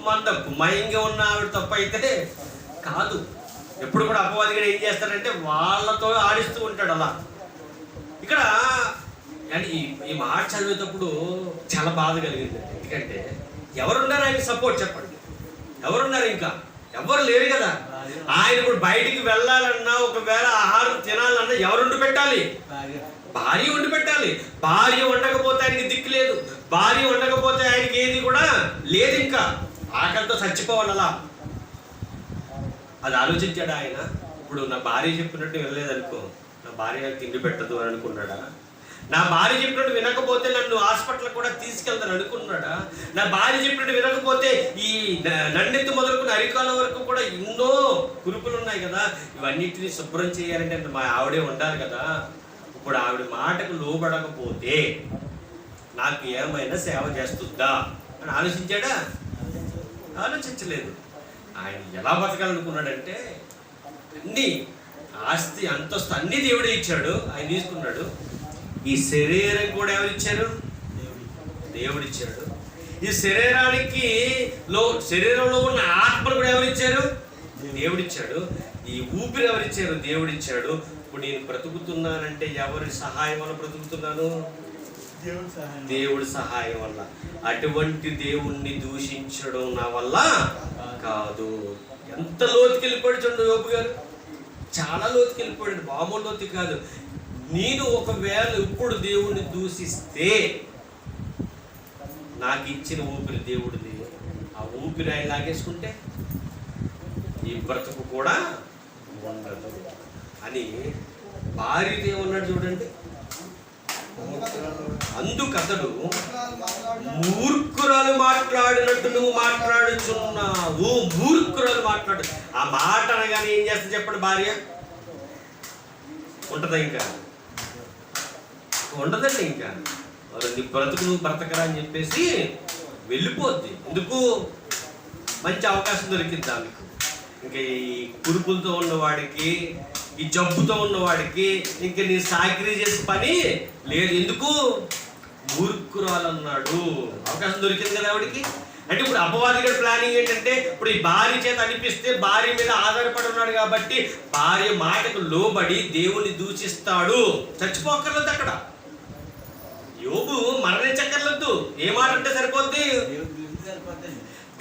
మన తప్పు. మయంగా ఉన్న ఆవిడ తప్పు అయితే కాదు. ఎప్పుడు కూడా అపవాది కూడా ఏం చేస్తాడంటే వాళ్ళతో ఆడిస్తూ ఉంటాడు అలా. ఇక్కడ అంటే ఈ మాట చదివేటప్పుడు చాలా బాధ కలిగింది. ఎందుకంటే ఎవరున్నారు ఆయన సపోర్ట్? చెప్పండి, ఎవరున్నారు? ఇంకా ఎవరు లేరు కదా. ఆయన ఇప్పుడు బయటికి వెళ్ళాలన్నా, ఒకవేళ ఆహారం తినాలన్నా ఎవరు వండి పెట్టాలి? భార్య వండి పెట్టాలి. భార్య వండకపోతే ఆయనకి దిక్కు లేదు. భార్య వండకపోతే ఆయనకి ఏది కూడా లేదు. ఇంకా ఆకలితో చచ్చిపోవాలి అలా. అది ఆలోచించాడు ఆయన. ఇప్పుడు నా భార్య చెప్పినట్టు వెళ్ళలేదనుకో, నా భార్య తిండి పెట్టదు అని అనుకున్నాడా? నా భార్య చెప్పినట్టు వినకపోతే నన్ను హాస్పిటల్ కూడా తీసుకెళ్తాను అనుకున్నాడా? నా భార్య చెప్పినట్టు వినకపోతే ఈ నన్నెత్తు మొదలుకున్న అరికాల వరకు కూడా ఎన్నో కురుపులు ఉన్నాయి కదా, ఇవన్నిటిని శుభ్రం చేయాలంటే మా ఆవిడే ఉండాలి కదా. ఇప్పుడు ఆవిడ మాటకు లోబడకపోతే నాకు ఏమైనా సేవ చేస్తుందా అని ఆలోచించాడా? ఆలోచించలేదు. ఆయన ఎలా బతకాలనుకున్నాడంటే అన్నీ ఆస్తి అంతస్తు అన్నీ దేవుడే ఇచ్చాడు, ఆయన తీసుకున్నాడు. ఈ శరీరం కూడా ఎవరిచ్చారు? దేవుడిచ్చాడు. ఈ శరీరానికి శరీరంలో ఉన్న ఆత్మను కూడా ఎవరిచ్చారు? దేవుడిచ్చాడు. ఈ ఊపిరి ఎవరిచ్చారు? దేవుడిచ్చాడు. ఇప్పుడు నేను బ్రతుకుతున్నానంటే ఎవరి సహాయం వల్ల బ్రతుకుతున్నాను? దేవుడి సహాయం వల్ల. అటువంటి దేవుణ్ణి దూషించడం నా వల్ల కాదు. ఎంత లోతుకి వెళ్ళిపోయాడు చూడండి యోబు గారు, చాలా లోతుకి వెళ్ళిపోయాడు, మామూలు లోతు కాదు. నేను ఒకవేళ ఇప్పుడు దేవుణ్ణి దూషిస్తే నాకు ఇచ్చిన ఊపిరి దేవుడిది, ఆ ఊపిరి ఆయన లాగేసుకుంటే ఈ బ్రతుకు కూడా ఉండదు అని భార్యతో ఏమన్నాడు చూడండి. అందుకతడు మూర్ఖురాలు మాట్లాడినట్టు నువ్వు మాట్లాడుచున్నావు. మూర్ఖురాలు మాట్లాడు. ఆ మాట అనగానే ఏం చేస్తుంది చెప్పండి? భార్య ఉంటుందా? ఇంకా ఉండదండి. ఇంకా నీ బ్రతుకు నువ్వు బ్రతకరా అని చెప్పేసి వెళ్ళిపోద్ది. ఎందుకు? మంచి అవకాశం దొరికింది దానికి. ఇంకా ఈ కురుపులతో ఉన్నవాడికి, ఈ జబ్బుతో ఉన్నవాడికి ఇంక నీ సాకిరీ చేసే పని లేదు. ఎందుకు? మూర్ఖురాలు అన్నాడు. అవకాశం దొరికింది కదా ఆవిడికి. అంటే ఇప్పుడు అపవాది గారి ప్లానింగ్ ఏంటంటే, ఇప్పుడు ఈ భార్య చేత అనిపిస్తే భార్య మీద ఆధారపడి ఉన్నాడు కాబట్టి భార్య మాటకు లోబడి దేవుణ్ణి దూషిస్తాడు. చచ్చిపోక్కర్లేదు అక్కడ. యోబు మరణించక్కర్లేదు. ఏ మాట అంటే సరిపోద్ది?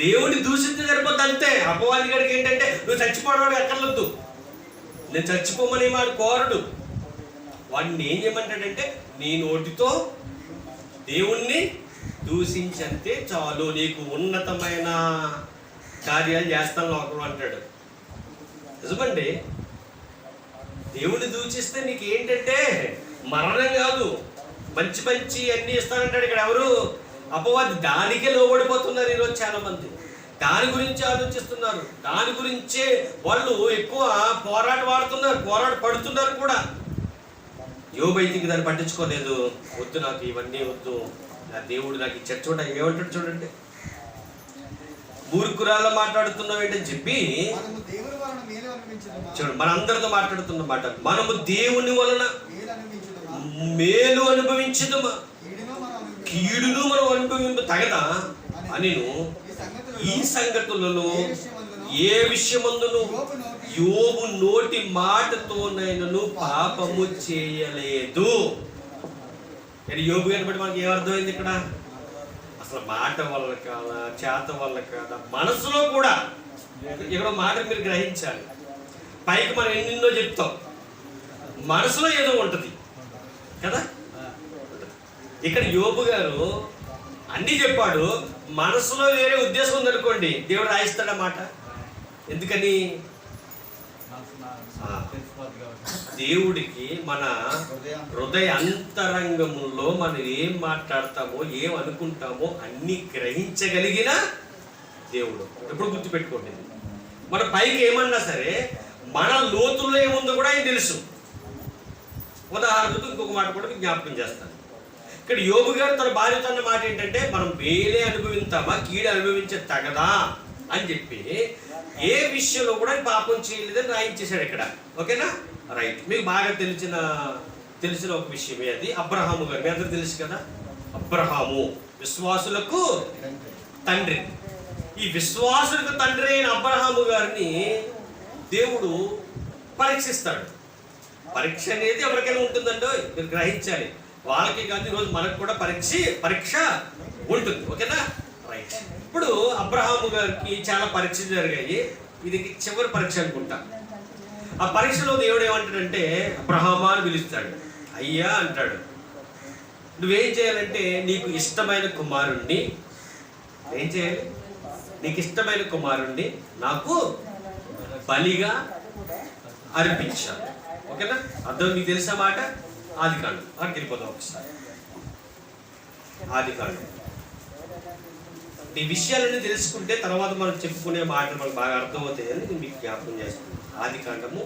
దేవుడిని దూషిస్తే సరిపోద్ది అంతే. అపవాది గారికి ఏంటంటే నువ్వు చచ్చిపోవడం ఎక్కర్లేదు, నేను చచ్చిపోమని వాడు కోరడు. వాడిని ఏం చేయమంటాడంటే నీ నోటితో దేవుణ్ణి దూషించంతే చాలు, నీకు ఉన్నతమైన కార్యాలు చేస్తాను లోకంలో అంటాడు. నిజమండి. దేవుణ్ణి దూషిస్తే నీకు ఏంటంటే మరణం కాదు, మంచి మంచి అన్నీ ఇస్తానంటాడు. ఇక్కడ ఎవరు? అపవాది. దానికే లోబడిపోతున్నారు ఈరోజు చాలా మంది. దాని గురించి ఆలోచిస్తున్నారు, దాని గురించే వాళ్ళు ఎక్కువ పోరాట పడుతున్నారు కూడా. యోబు అయితే దాన్ని పట్టించుకోలేదు. వద్దు, నాకు ఇవన్నీ వద్దు, నా దేవుడు నాకు ఇచ్చాడు. చూడండి ఏమంటాడు చూడండి. మూర్ఖురాల్లో మాట్లాడుతున్నావు ఏంటని చెప్పి చూడండి, మనందరితో మాట్లాడుతున్న మాట. మనము దేవుని వలన మేలు అనుభవించదమా, కీడును మనం అనుభవింప తగదా అని ఈ సంగతులలో ఏ విషయమందును యోబు నోటి మాటతోనైనను పాపము చేయలేదు. యోబు గారిని బట్టి మనకి ఏమర్థమైంది ఇక్కడ? అసలు మాట వల్ల కాదా, చేత వల్ల కాదా, మనసులో కూడా. ఇక్కడ మాట మీరు గ్రహించాలి. పైకి మనం ఎన్నెన్నో చెప్తాం, మనసులో ఏదో ఉంటుంది కదా. ఇక్కడ యోబు గారు అన్నీ చెప్పాడు, మనసులో వేరే ఉద్దేశం ఉందనుకోండి, దేవుడు రాయిస్తాడన్నమాట. ఎందుకని? దేవుడికి మన హృదయ అంతరంగంలో మనం ఏం మాట్లాడతామో, ఏం అనుకుంటామో అన్ని గ్రహించగలిగిన దేవుడు. ఎప్పుడు గుర్తుపెట్టుకోండి. మన పైకి ఏమన్నా సరే మన లోతుల్లో ఏముందో కూడా ఆయన తెలుసు. ఉదాహరణకు ఇంకొక మాట కూడా జ్ఞాపకం చేస్తాను. ఇక్కడ యోబు గారు తన భార్యతో అన్న మాట ఏంటంటే, మనం మేలే అనుభవించామా, కీడు అనుభవించే తగదా అని చెప్పి ఏ విషయంలో కూడా పాపం చేయలేదని రాయించేశాడు ఇక్కడ. ఓకేనా? రైట్. మీకు బాగా తెలిసిన ఒక విషయమే అది. అబ్రహాము గారు, మీ అందరూ తెలుసు కదా. అబ్రహాము విశ్వాసులకు తండ్రి. ఈ విశ్వాసులకు తండ్రి అయిన అబ్రహాము గారిని దేవుడు పరీక్షిస్తాడు. పరీక్ష అనేది ఎవరికైనా ఉంటుందండో, మీరు గ్రహించాలి. వాళ్ళకి కాదు, ఈరోజు మనకు కూడా పరీక్ష ఉంటుంది. ఓకేనా? రైట్. ఇప్పుడు అబ్రహాము గారికి చాలా పరీక్షలు జరిగాయి. ఇది చివరి పరీక్ష అనుకుంటా. ఆ పరీక్షలో దేవుడు ఏమంటాడంటే అబ్రహామా అని పిలుస్తాడు. అయ్యా అంటాడు, నువ్వేం చేయాలంటే నీకు ఇష్టమైన కుమారుణ్ణి ఏం చేయాలి? నీకు ఇష్టమైన కుమారుణ్ణి నాకు బలిగా అర్పించాలి. ఓకే? ఓకేనా? అర్థం మీకు తెలిసిన మాట ఆదికాండం. అక్కడికి వెళ్ళిపోతాం ఒకసారి. ఆదికాండం ఈ విషయాలన్నీ తెలుసుకుంటే తర్వాత మనం చెప్పుకునే మాటలు మనకు బాగా అర్థమవుతాయని నేను మీకు జ్ఞాపకం చేస్తున్నాను. ఆదికాండము,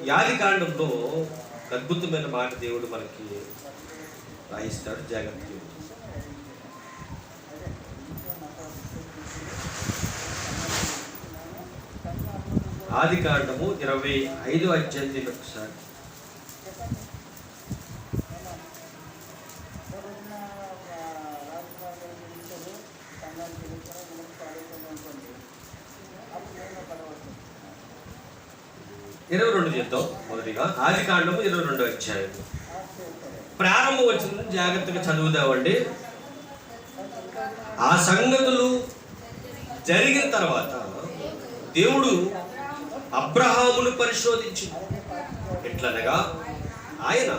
ఈ ఆదికాండంలో అద్భుతమైన మాట దేవుడు మనకి రాయిస్తాడు. జాగ్రత్తగా ఆదికాండము 25వ అధ్యాయం ఒకసారి. చేద్దాం. మొదటిగా ఆదికాండము 22వ అధ్యాయం ప్రారంభ వచనం జాగ్రత్తగా చదువుదామండి. ఆ సంగతులు జరిగిన తర్వాత దేవుడు అబ్రహామును పరిశోధించి ఎట్లనగా, ఆయన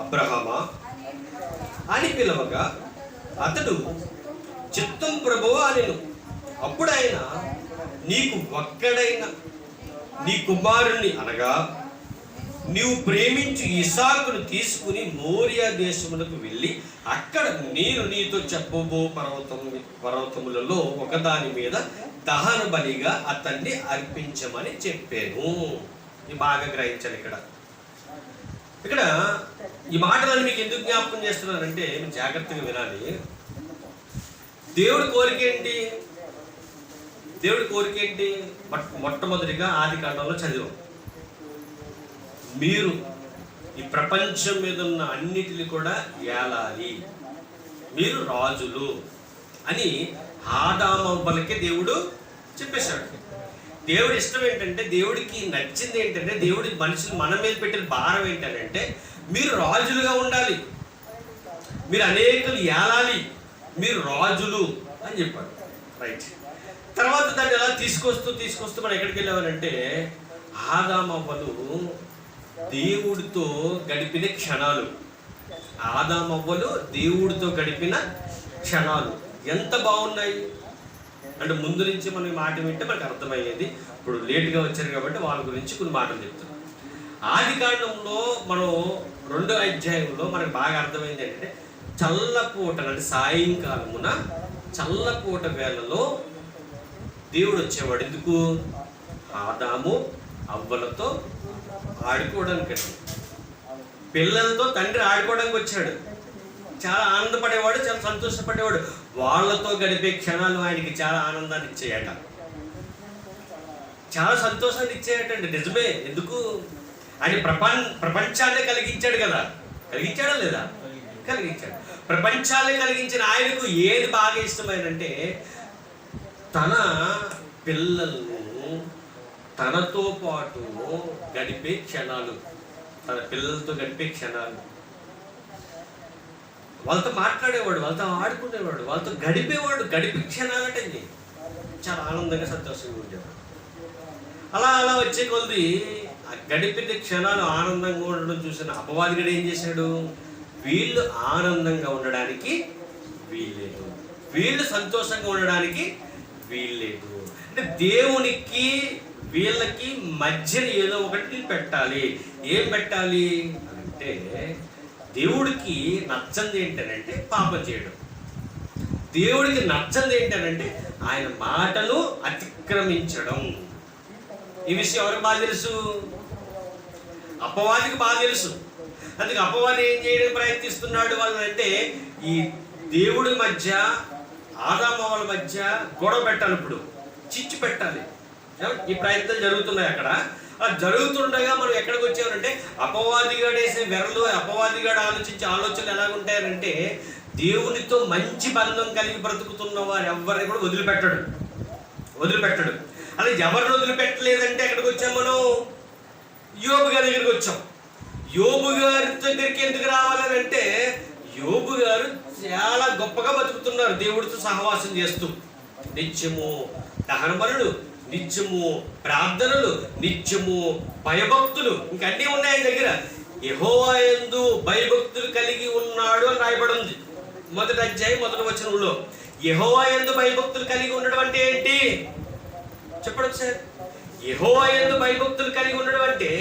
అబ్రహామా అని పిలవగా అతడు చిత్తం ప్రభువా అనెను. అప్పుడు ఆయన, నీకు ఒక్కడైన నీ కుమారుణ్ణి అనగా నీవు ప్రేమించి ఇసాకును తీసుకుని మోరియా దేశమునకు వెళ్ళి అక్కడ నేను నీతో చెప్పబో పర్వతములలో ఒకదాని మీద దహన బలిగా అతన్ని అర్పించమని చెప్పాను. ఇది బాగా గ్రహించాలి. ఇక్కడ ఈ మాటలను మీకు ఎందుకు జ్ఞాపకం చేస్తున్నానంటే మీరు జాగ్రత్తగా వినాలి. దేవుడి కోరిక ఏంటి? దేవుడి కోరిక ఏంటి? మొట్టమొదటిగా ఆదికాండంలో చదివాం, మీరు ఈ ప్రపంచం మీద ఉన్న అన్నిటిని కూడా ఏలాలి, మీరు రాజులు అని ఆదామవ్వలకే దేవుడు చెప్పేశాడు. దేవుడి ఇష్టం ఏంటంటే, దేవుడికి నచ్చింది ఏంటంటే, దేవుడి మనుషులు మన మీద పెట్టిన భారం ఏంటంటే మీరు రాజులుగా ఉండాలి, మీరు అనేకులు ఏలాలి, మీరు రాజులు అని చెప్పాడు. రైట్. తర్వాత దాన్ని ఎలా తీసుకొస్తూ మనం ఎక్కడికి వెళ్ళామనంటే, ఆదామవ్వలు దేవుడితో గడిపిన క్షణాలు, ఆదామవ్వలు దేవుడితో గడిపిన క్షణాలు ఎంత బాగున్నాయి అంటే, ముందు నుంచి మనం ఈ మాట వింటే మనకు అర్థమయ్యేది. ఇప్పుడు లేట్గా వచ్చారు కాబట్టి వాళ్ళ గురించి కొన్ని మాటలు చెప్తున్నాం. ఆదికాండంలో మనం 2వ అధ్యాయంలో మనకు బాగా అర్థమైంది ఏంటంటే, చల్లపూట అంటే సాయంకాలమున చల్లపూట వేళలో దేవుడు వచ్చేవాడు. ఎందుకు? ఆదాము అవ్వలతో ఆడుకోవడానికి, పిల్లలతో తండ్రి ఆడుకోవడానికి వచ్చాడు. చాలా ఆనందపడేవాడు, చాలా సంతోషపడేవాడు. వాళ్ళతో గడిపే క్షణాలు ఆయనకి చాలా ఆనందాన్ని ఇచ్చేయట, చాలా సంతోషాన్ని ఇచ్చేయటండి. నిజమే. ఎందుకు? ఆయన ప్రపంచాన్ని కలిగించాడు కదా. కలిగించాడా లేదా? కలిగించాడు. ప్రపంచాన్ని కలిగించిన ఆయనకు ఏది బాగా ఇష్టమైనంటే, తన పిల్లలను తనతో పాటు గడిపే క్షణాలు, తన పిల్లలతో గడిపే క్షణాలు, వాళ్ళతో మాట్లాడేవాడు, వాళ్ళతో ఆడుకునేవాడు, వాళ్ళతో గడిపేవాడు. గడిపే క్షణాలంటే చాలా ఆనందంగా సంతోషంగా ఉండేవాడు. అలా అలా వచ్చే కొద్ది ఆ గడిపిన క్షణాలు ఆనందంగా ఉండడం చూసిన అపవాదిగాడు ఏం చేశాడు? వీళ్ళు ఆనందంగా ఉండడానికి వీల్లేదు, వీళ్ళు సంతోషంగా ఉండడానికి వీల్లేదు. అంటే దేవునికి వీళ్ళకి మధ్యన ఏదో ఒకటి పెట్టాలి. ఏం పెట్టాలి అంటే, దేవుడికి నచ్చంది ఏంటనంటే పాపం చేయడం. దేవుడికి నచ్చంది ఏంటనంటే ఆయన మాటలు అతిక్రమించడం. ఈ విషయం ఎవరికి బాగా తెలుసు? అపవాదికి బాగా తెలుసు. అందుకే అపవాది ఏం చేయడానికి ప్రయత్నిస్తున్నాడు వాళ్ళంటే, ఈ దేవుడి మధ్య ఆదామవ్వల మధ్య గొడవ పెట్టాలి, ఇప్పుడు చిచ్చు పెట్టాలి. ఈ ప్రయత్నాలు జరుగుతున్నాయి అక్కడ. అలా జరుగుతుండగా మనం ఎక్కడికి వచ్చామంటే, అపవాదిగాడు వేసే వెరలు, అపవాదిగాడు ఆలోచించే ఆలోచనలు ఎలాగుంటాయనంటే, దేవునితో మంచి బంధం కలిగి బ్రతుకుతున్న వారు ఎవరిని కూడా వదిలిపెట్టడు. అలా ఎవరిని వదిలిపెట్టలేదంటే ఎక్కడికి వచ్చాం మనం? యోబు గారి దగ్గరికి వచ్చాం. యోబు గారి దగ్గరికి ఎందుకు రావాలని అంటే, యోబు గారు చాలా గొప్పగా బతుకుతున్నారు దేవుడితో సహవాసం చేస్తూ. నిత్యము దహన బలులు, నిత్యము ప్రార్థనలు, నిత్యము భయభక్తులు, ఇంకన్నీ ఉన్నాయి ఆయన దగ్గర. యెహోవా యందు భయభక్తులు కలిగి ఉన్నాడు అని రాయబడి ఉంది 1వ అధ్యాయం 1వ వచనంలో. యెహోవా యందు భయభక్తులు కలిగి ఉండడం అంటే ఏంటి చెప్పండి సార్? యెహోవా యందు భయభక్తులు కలిగి ఉండడం అంటే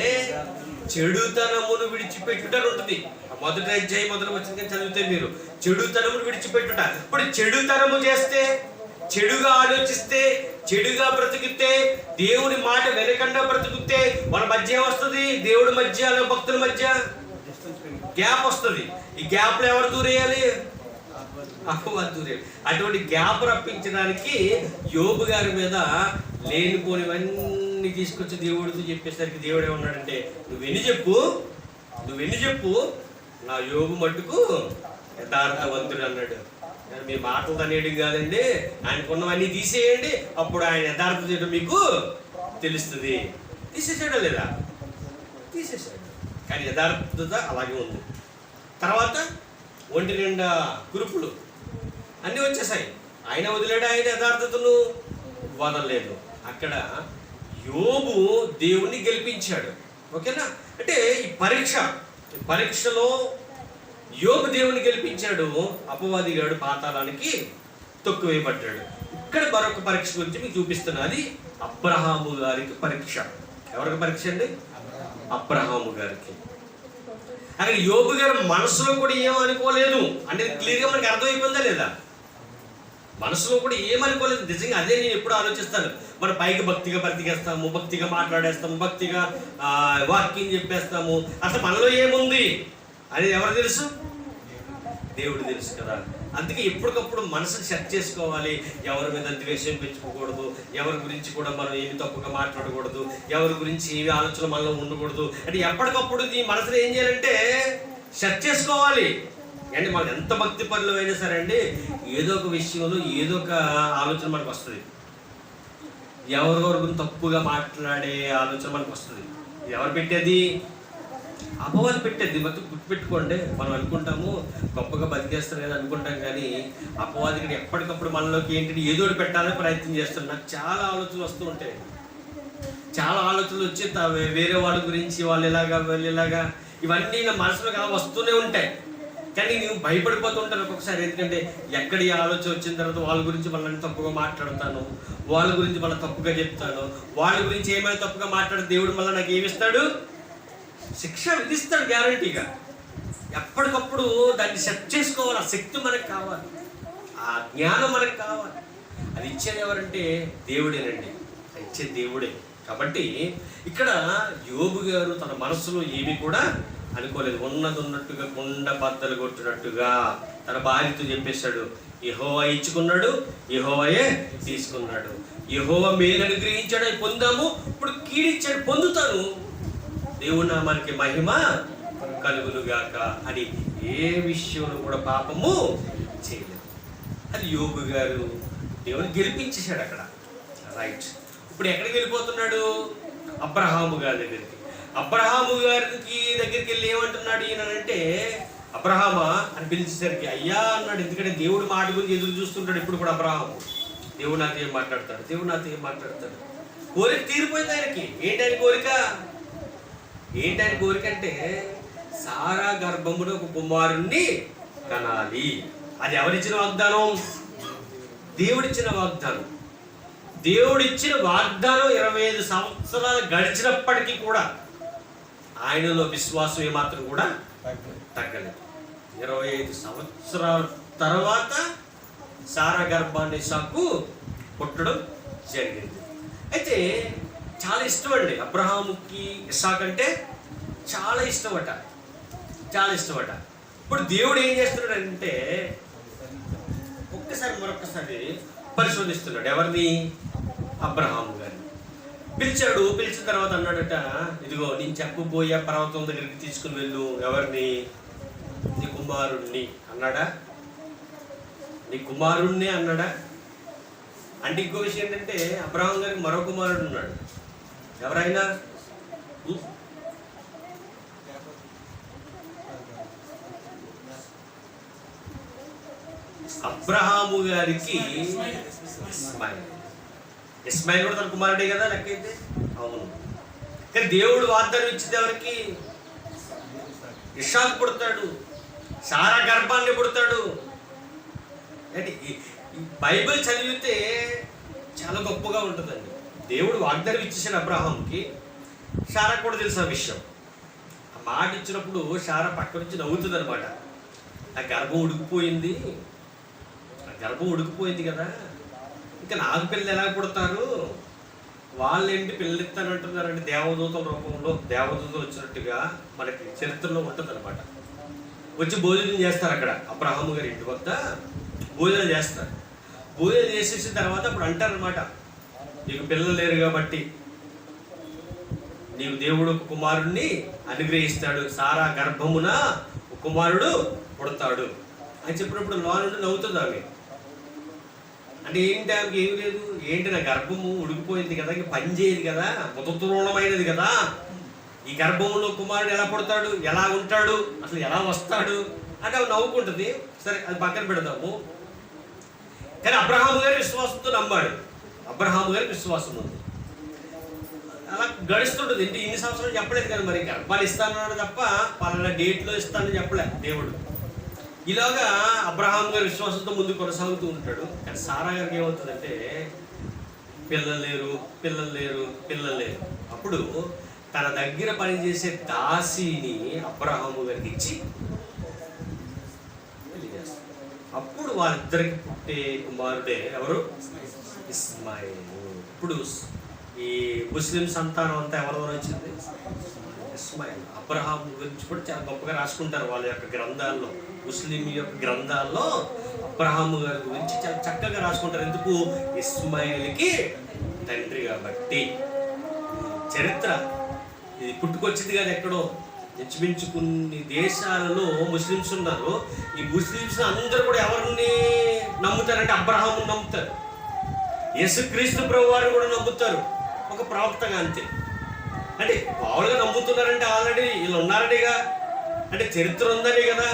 చెడుతనమును విడిచిపెట్టుట ఉంటుంది. మొదటి అధ్యాయం మొదలు వచ్చింది చదివితే మీరు చెడుతనమును విడిచిపెట్టుట. ఇప్పుడు చెడుతనము చేస్తే, చెడుగా ఆలోచిస్తే, చెడుగా బ్రతికితే, దేవుని మాట వెనకుండా బ్రతికితే మన మధ్య ఏమొస్తుంది? దేవుడి మధ్య భక్తుల మధ్య గ్యాప్ వస్తుంది. ఈ గ్యాప్ లో ఎవరు దూరేయాలి? అపవాది దూరేయాలి. అటువంటి గ్యాప్ రప్పించడానికి యోబు గారి మీద లేనిపోనివన్నీ తీసుకొచ్చి దేవుడితో చెప్పేసరికి దేవుడు ఏమన్నాడంటే, నువ్వెన్ని చెప్పు నా యోబు మట్టుకు యథార్థవంతుడు అన్నాడు. మీ మాటలు అనేయడం కాదండి, ఆయనకున్నవన్నీ తీసేయండి, అప్పుడు ఆయన యథార్థత చేయడం మీకు తెలుస్తుంది. తీసేసాడా లేదా? తీసేసాడు. కానీ యథార్థత అలాగే ఉంది. తర్వాత ఒంటి నిండా కురుపులు అన్నీ వచ్చేసాయి. ఆయన వదిలేడు, ఆయన యథార్థతను వదలలేదు. అక్కడ యోబు దేవుణ్ణి గెలిపించాడు. ఓకేనా? అంటే ఈ పరీక్షలో యోబు దేవుని గెలిపించాడు. అపవాది గాడు పాతాళానికి తొక్కువేయబడ్డాడు. ఇక్కడ మరొక పరీక్ష గురించి మీకు చూపిస్తున్నా. అది అబ్రహాము గారికి పరీక్ష. ఎవరికి పరీక్ష అండి? అబ్రహాము గారికి. అక్కడ యోబు గారు మనసులో కూడా ఏమనుకోలేదు అంటే క్లియర్గా మనకి అర్థమైపోయిందా లేదా? మనసులో కూడా ఏమనుకోలేదు. నిజంగా అదే నేను ఎప్పుడు ఆలోచిస్తాను. మన పైకి భక్తిగా బ్రతికేస్తాము, భక్తిగా మాట్లాడేస్తాము, భక్తిగా వాక్యం చెప్పేస్తాము. అసలు మనలో ఏముంది అనేది ఎవరు తెలుసు? దేవుడు తెలుసు కదా. అందుకే ఎప్పటికప్పుడు మనసుని సెట్ చేసుకోవాలి. ఎవరి మీద ద్వేషం పెంచుకోకూడదు, ఎవరి గురించి కూడా మనం ఏమి తప్పుగా మాట్లాడకూడదు, ఎవరి గురించి ఏమి ఆలోచన మనలో ఉండకూడదు. అంటే ఎప్పటికప్పుడు ఈ మనసుని ఏం చేయాలంటే సెట్ చేసుకోవాలి. అంటే మనం ఎంత భక్తి పనులు అయినా సరే అండి, ఏదో ఒక విషయంలో ఏదో ఒక ఆలోచన మనకు వస్తుంది. ఎవరెవరి గురించి తప్పుగా మాట్లాడే ఆలోచన మనకు వస్తుంది. ఎవరు పెట్టేది? అపవాది పెట్టేది. గుర్తుపెట్టుకోండి. మనం అనుకుంటాము గొప్పగా బతికేస్తారు కదా అనుకుంటాం, కానీ అపవాది ఇక్కడ ఎప్పటికప్పుడు మనలోకి ఏంటంటే ఏదో పెట్టాలని ప్రయత్నం చేస్తాడు. నాకు చాలా ఆలోచనలు వస్తూ ఉంటాయి. చాలా ఆలోచనలు వచ్చి వేరే వాళ్ళ గురించి, వాళ్ళు ఇలాగా ఇవన్నీ నా మనసులో అలా వస్తూనే ఉంటాయి. కానీ నేను భయపడిపోతూ ఉంటాను ఒక్కొక్కసారి. ఎందుకంటే ఎక్కడ ఈ ఆలోచన వచ్చిన తర్వాత వాళ్ళ గురించి వాళ్ళని తప్పుగా మాట్లాడతాను, వాళ్ళ గురించి మళ్ళీ తప్పుగా చెప్తాను, వాళ్ళ గురించి ఏమైనా తప్పుగా మాట్లాడితే దేవుడు మళ్ళీ నాకు ఏమిస్తాడు? శిక్ష విధిస్తాడు గ్యారంటీగా. ఎప్పటికప్పుడు దాన్ని సెట్ చేసుకోవాలి. ఆ శక్తి మనకు కావాలి, ఆ జ్ఞానం మనకు కావాలి. అది ఇచ్చేది ఎవరంటే దేవుడేనండి. అది ఇచ్చేది దేవుడే. కాబట్టి ఇక్కడ యోబు గారు తన మనసులో ఏమీ కూడా అనుకోలేదు. ఉన్నట్టుగా కుండ బద్దలు కొట్టినట్టుగా తన భార్యతో చెప్పేశాడు, యెహోవా ఇచ్చుకున్నాడు, యెహోవాయే తీసుకున్నాడు. యెహోవా మేలు అనుగ్రహించాడు, అవి పొందాము. ఇప్పుడు కీడిచ్చాడు, పొందుతాను. దేవుని నామానికి మహిమ కలుగునుగాక అని ఏ విషయంలో కూడా పాపము చేయలేదు. అది యోబు గారు దేవుని గెలిపించేశాడు అక్కడ. రైట్. ఇప్పుడు ఎక్కడికి వెళ్ళిపోతున్నాడు? అబ్రహాము గారి దగ్గరికి. అబ్రహాము గారికి దగ్గరికి వెళ్ళి ఏమంటున్నాడు ఈయనంటే, అబ్రహామా అని పిలిచేసరికి అయ్యా అన్నాడు. ఎందుకంటే దేవుడు మాట గురించి ఎదురు చూస్తుంటాడు ఇప్పుడు కూడా అబ్రహాము. దేవుడు నాతో ఏం మాట్లాడతాడు? కోరిక తీరిపోయింది ఆయనకి. ఏంటని కోరిక? అంటే సారా గర్భములో ఒక కుమారుణ్ణి కనాలి. అది ఎవరిచ్చిన వాగ్దానం? దేవుడిచ్చిన వాగ్దానం. దేవుడిచ్చిన వాగ్దానం 25 సంవత్సరాలు గడిచినప్పటికీ కూడా ఆయనలో విశ్వాసం ఏమాత్రం కూడా తగ్గలేదు. 25 సంవత్సరాల తర్వాత సారా గర్భాన్ని ఇస్సాకు పుట్టడం జరిగింది. అయితే చాలా ఇష్టం అండి అబ్రహాముకి ఇస్సాకు అంటే చాలా ఇష్టమట. ఇప్పుడు దేవుడు ఏం చేస్తున్నాడంటే మరొకసారి పరిశోధిస్తున్నాడు. ఎవరిని? అబ్రహాము గారిని పిలిచాడు. పిలిచిన తర్వాత అన్నాడట, ఇదిగో నేను చెప్పబోయే పర్వతం దగ్గరికి తీసుకుని వెళ్ళు. ఎవరిని? నీ కుమారుణ్ణి అన్నాడా? అంటే ఇంకో విషయం ఏంటంటే అబ్రహాం గారికి మరో కుమారుడు ఉన్నాడు. ఎవరైనా? అబ్రహాము గారికి ఇస్మాయిల్ కూడా తన కుమారుడే కదా లెక్కైతే. అవును. కానీ దేవుడు వాగ్దానం ఇచ్చింది ఎవరికి? ఇస్సాకు పుడతాడు, సారా గర్భాన్ని పుడతాడు. అంటే ఈ బైబిల్ చదివితే చాలా గొప్పగా ఉంటుందండి. దేవుడు వాగ్దానం ఇచ్చేసిన అబ్రహాంకి. శారా కూడా తెలుసు ఆ విషయం. ఆ మాట ఇచ్చినప్పుడు శారా పక్క నుంచి నవ్వుతుంది అనమాట. ఆ గర్భం ఉడికిపోయింది, కదా, ఇంకా నాకు పిల్లలు ఎలా పుడతారు, వాళ్ళేంటి పిల్లలు ఇస్తానంటున్నారంటే దేవదూతల రూపంలో దేవదూతలు వచ్చినట్టుగా మనకి చరిత్రలో ఉంటుంది అనమాట. వచ్చి భోజనం చేస్తారు అక్కడ అబ్రహాము గారి ఇంటి వద్ద భోజనం చేస్తారు. భోజనం చేసేసిన తర్వాత అప్పుడు అంటారనమాట, నీకు పిల్లలు లేరు కాబట్టి నీకు దేవుడు ఒక కుమారుణ్ణి అనుగ్రహిస్తాడు, సారా గర్భమున ఒక కుమారుడు పుడతాడు అని చెప్పినప్పుడు లో నుండి నవ్వుతుంది ఆమె. అంటే ఏంటి, ఆమెకి ఏమి లేదు, ఏంటి నా గర్భము ఉడికిపోయింది కదా, పని చేయదు కదా, మృతతృణమైనది కదా, ఈ గర్భంలో కుమారుడు ఎలా పుడతాడు, ఎలా ఉంటాడు, అసలు ఎలా వస్తాడు అంటే అవి నవ్వుకుంటుంది. సరే, అది పక్కన పెడదాము. కానీ అబ్రహాము గారి విశ్వాసంతో నమ్మాడు. అబ్రహాము గారికి విశ్వాసం ఉంది. అలా గడుస్తుంటుంది. ఇంటి ఇన్ని సంవత్సరాలు చెప్పలేదు కదా, మరి గర్భాలు ఇస్తానన్నాడు తప్ప పలానా డేట్లో ఇస్తానని చెప్పలే దేవుడు. ఇలాగా అబ్రహాము గారి విశ్వాసంతో ముందు కొనసాగుతూ ఉంటాడు. కానీ సారా గారికి ఏమవుతుందంటే పిల్లలు లేరు. అప్పుడు తన దగ్గర పనిచేసే దాసిని అబ్రహాము గారికి ఇచ్చి పెళ్లి చేస్తాడు. అప్పుడు వాళ్ళిద్దరికి పుట్టే కుమారుడే ఎవరు? ఇస్మాయిల్. ఇప్పుడు ఈ ముస్లిం సంతానం అంతా ఎవరి ద్వారా వచ్చింది? ఇస్మాయిల్. అబ్రహాం గురించి కూడా చాలా గొప్పగా రాసుకుంటారు వాళ్ళ యొక్క గ్రంథాల్లో, ముస్లిం యొక్క గ్రంథాల్లో అబ్రహాము గారి గురించి చాలా చక్కగా రాసుకుంటారు. ఎందుకు? ఇస్మాయిల్కి తండ్రి కాబట్టి. చరిత్ర ఇది పుట్టుకొచ్చింది కాదు ఎక్కడో, ఇంచుమించు కొన్ని దేశాలలో ముస్లిమ్స్ ఉన్నారు. ఈ ముస్లిమ్స్ అందరూ కూడా ఎవరిని నమ్ముతారంటే అబ్రహాముని నమ్ముతారు. యేసుక్రీస్తు ప్రభు వారిని కూడా నమ్ముతారు, ఒక ప్రవక్తగా. అంతే. అంటే మామూలుగా నమ్ముతున్నారంటే ఆల్రెడీ వీళ్ళు ఉన్నారనిగా, అంటే చరిత్ర ఉందని కదా.